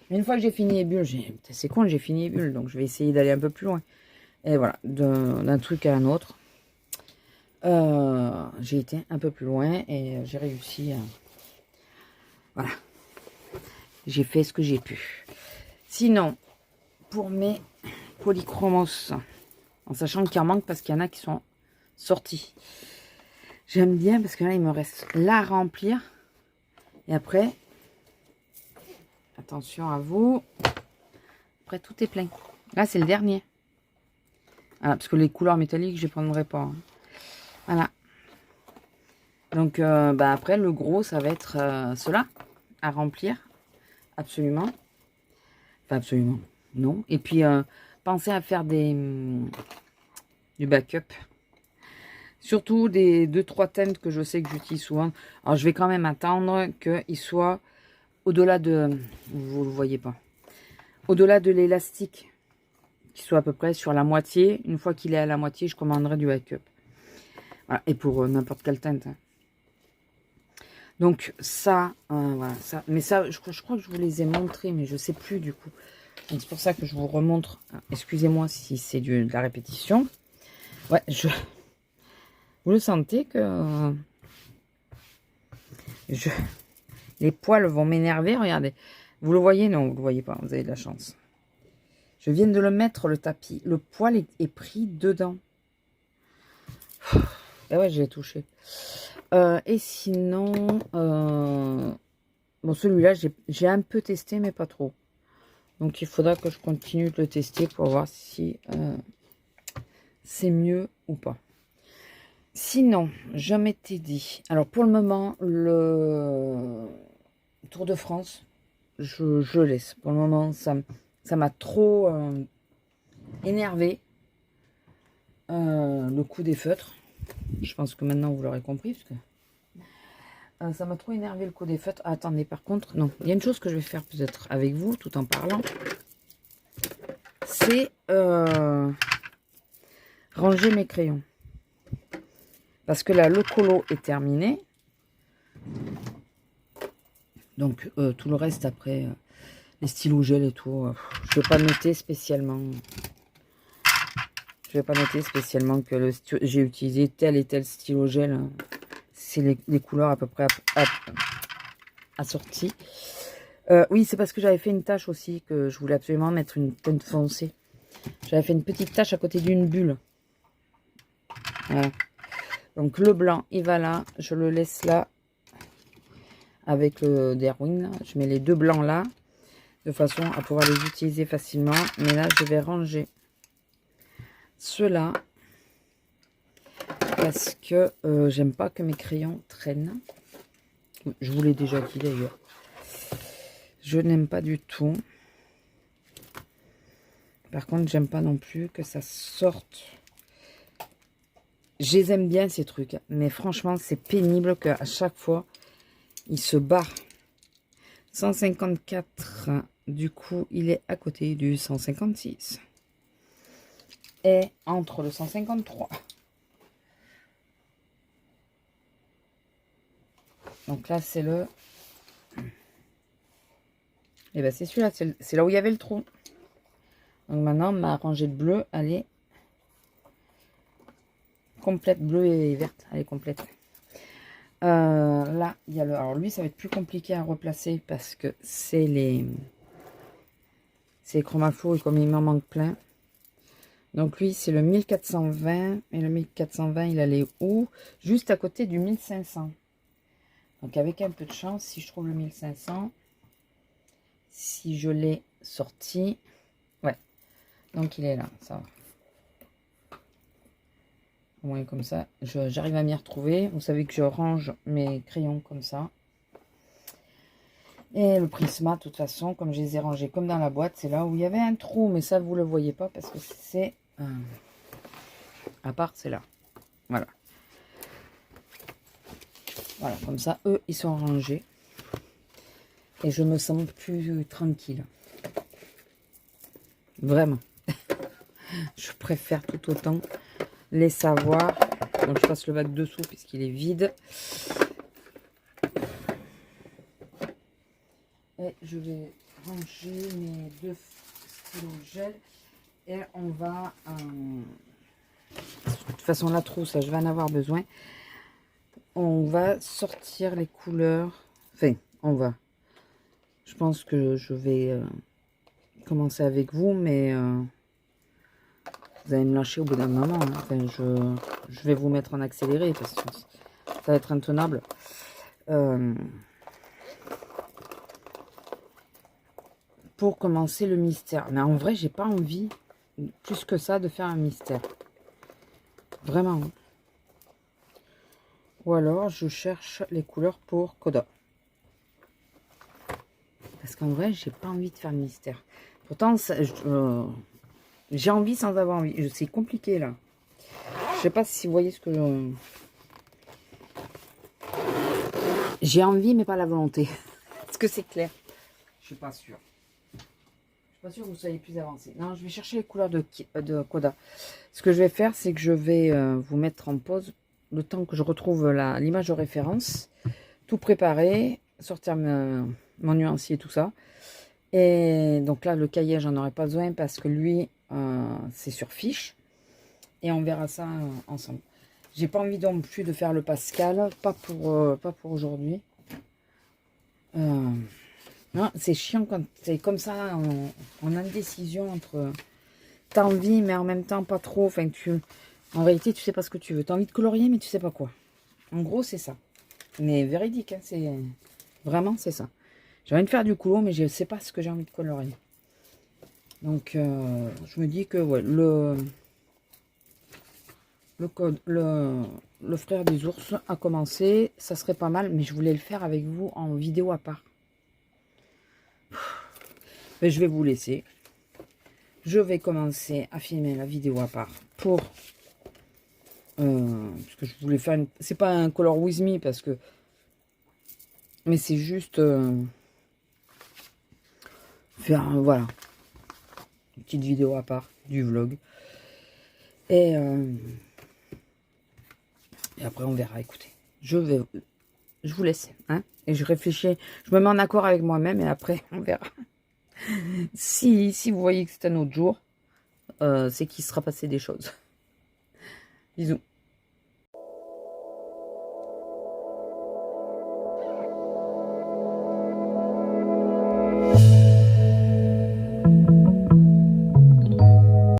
Mais une fois que j'ai fini les bulles, c'est con, j'ai fini les bulles. Donc je vais essayer d'aller un peu plus loin. Et voilà, d'un truc à un autre. J'ai été un peu plus loin et j'ai réussi. Voilà. J'ai fait ce que j'ai pu. Sinon, pour mes polychromos, en sachant qu'il en manque parce qu'il y en a qui sont sortis. J'aime bien parce que là, il me reste là à remplir. Et après, attention à vous. Après, tout est plein. Là, c'est le dernier. Voilà, parce que les couleurs métalliques, je ne prendrai pas. Hein. Voilà. Donc, bah, après, le gros, ça va être cela à remplir. Absolument. Enfin, absolument. Non. Et puis, pensez à faire du backup. Surtout des 2-3 teintes que je sais que j'utilise souvent. Alors, je vais quand même attendre qu'il soit au-delà de... Vous ne le voyez pas. Au-delà de l'élastique. Qu'il soit à peu près sur la moitié. Une fois qu'il est à la moitié, je commanderai du backup. Voilà. Et pour n'importe quelle teinte. Hein. Donc, ça, voilà. Ça. Mais ça, je crois que je vous les ai montrés, mais je ne sais plus du coup. Donc, c'est pour ça que je vous remontre. Excusez-moi si c'est de la répétition. Ouais, vous le sentez que... Les poils vont m'énerver, regardez. Vous le voyez? Non, vous ne le voyez pas, vous avez de la chance. Je viens de le mettre, le tapis. Le poil est pris dedans. Et ouais, j'ai touché. Et sinon... Bon, celui-là, j'ai un peu testé, mais pas trop. Donc, il faudra que je continue de le tester pour voir si c'est mieux ou pas. Sinon, je m'étais dit... Alors, pour le moment, le Tour de France, je laisse. Pour le moment, ça m'a trop énervé. le coup des feutres. Je pense que maintenant vous l'aurez compris. Parce que, ça m'a trop énervé le coup des feutres. Ah, attendez, par contre, non. Il y a une chose que je vais faire peut-être avec vous, tout en parlant. C'est ranger mes crayons. Parce que là, le colo est terminé. Donc, tout le reste après, les stylos gel et tout, je ne vais pas noter spécialement. Je vais pas noter spécialement que j'ai utilisé tel et tel stylo gel. Hein. C'est les couleurs à peu près assorties. Oui, c'est parce que j'avais fait une tache aussi, que je voulais absolument mettre une teinte foncée. J'avais fait une petite tache à côté d'une bulle. Voilà. Donc le blanc, il va là. Je le laisse là. Avec le Derwent. Je mets les deux blancs là. De façon à pouvoir les utiliser facilement. Mais là, je vais ranger ceux-là. Parce que j'aime pas que mes crayons traînent. Je vous l'ai déjà dit d'ailleurs. Je n'aime pas du tout. Par contre, j'aime pas non plus que ça sorte. Je les aime bien ces trucs. Mais franchement, c'est pénible qu'à chaque fois, ils se barrent. 154. Du coup, il est à côté du 156. Et entre le 153. Donc là, c'est le... Et ben c'est celui-là. C'est là où il y avait le trou. Donc maintenant, ma rangée de bleu, elle est complète. Bleue et verte. Elle est complète. Là, il y a le... Alors lui, ça va être plus compliqué à replacer parce que c'est les chromaflow et comme il m'en manque plein. Donc lui, c'est le 1420. Et le 1420, il allait où? Juste à côté du 1500. Donc avec un peu de chance, si je trouve le 1500, si je l'ai sorti, ouais. Donc il est là, ça va. Au moins comme ça, j'arrive à m'y retrouver. Vous savez que je range mes crayons comme ça. Et le Prisma, de toute façon, comme je les ai rangés comme dans la boîte, c'est là où il y avait un trou. Mais ça, vous ne le voyez pas parce que c'est... à part, c'est là. Voilà. Voilà, comme ça, eux, ils sont rangés. Et je me sens plus tranquille. Vraiment. Je préfère tout autant les savoir. Donc, je passe le bac dessous puisqu'il est vide. Et je vais ranger mes deux stylos gel. Et on va... de toute façon, la trousse, je vais en avoir besoin. On va sortir les couleurs. Enfin, on va. Je pense que je vais commencer avec vous, mais vous allez me lâcher au bout d'un moment. Hein. Enfin, je vais vous mettre en accéléré parce que ça va être intenable. Pour commencer le mystère. Mais en vrai, j'ai pas envie, plus que ça, de faire un mystère. Vraiment. Ou alors, je cherche les couleurs pour Coda. Parce qu'en vrai, j'ai pas envie de faire le mystère. Pourtant, j'ai envie sans avoir envie. C'est compliqué, là. Je sais pas si vous voyez ce que je... J'ai envie, mais pas la volonté. Est-ce que c'est clair? Je suis pas sûre. Je suis pas sûre que vous soyez plus avancé. Non, je vais chercher les couleurs de Coda. Ce que je vais faire, c'est que je vais vous mettre en pause le temps que je retrouve l'image de référence. Tout préparer, sortir mon nuancier et tout ça. Et donc là, le cahier, j'en aurai pas besoin parce que lui, c'est sur fiche. Et on verra ça ensemble. J'ai pas envie non plus de faire le Pascal, pas pour aujourd'hui. C'est chiant quand c'est comme ça, on a une décision entre t'as envie, mais en même temps pas trop. Enfin, en réalité, tu sais pas ce que tu veux. T'as envie de colorier, mais tu sais pas quoi. En gros, c'est ça. Mais véridique, hein, c'est vraiment c'est ça. J'ai envie de faire du coulot, mais je sais pas ce que j'ai envie de colorier. Donc, je me dis que ouais, le frère des ours a commencé, ça serait pas mal, mais je voulais le faire avec vous en vidéo à part. Mais je vais vous laisser. Je vais commencer à filmer la vidéo à part pour Parce que je voulais faire une... C'est pas un color with me, parce que... Mais c'est juste... faire, voilà. Une petite vidéo à part du vlog. Et après, on verra. Écoutez, je vous laisse. Hein, et je réfléchis. Je me mets en accord avec moi-même. Et après, on verra. Si vous voyez que c'est un autre jour, c'est qu'il sera passé des choses. Bisous.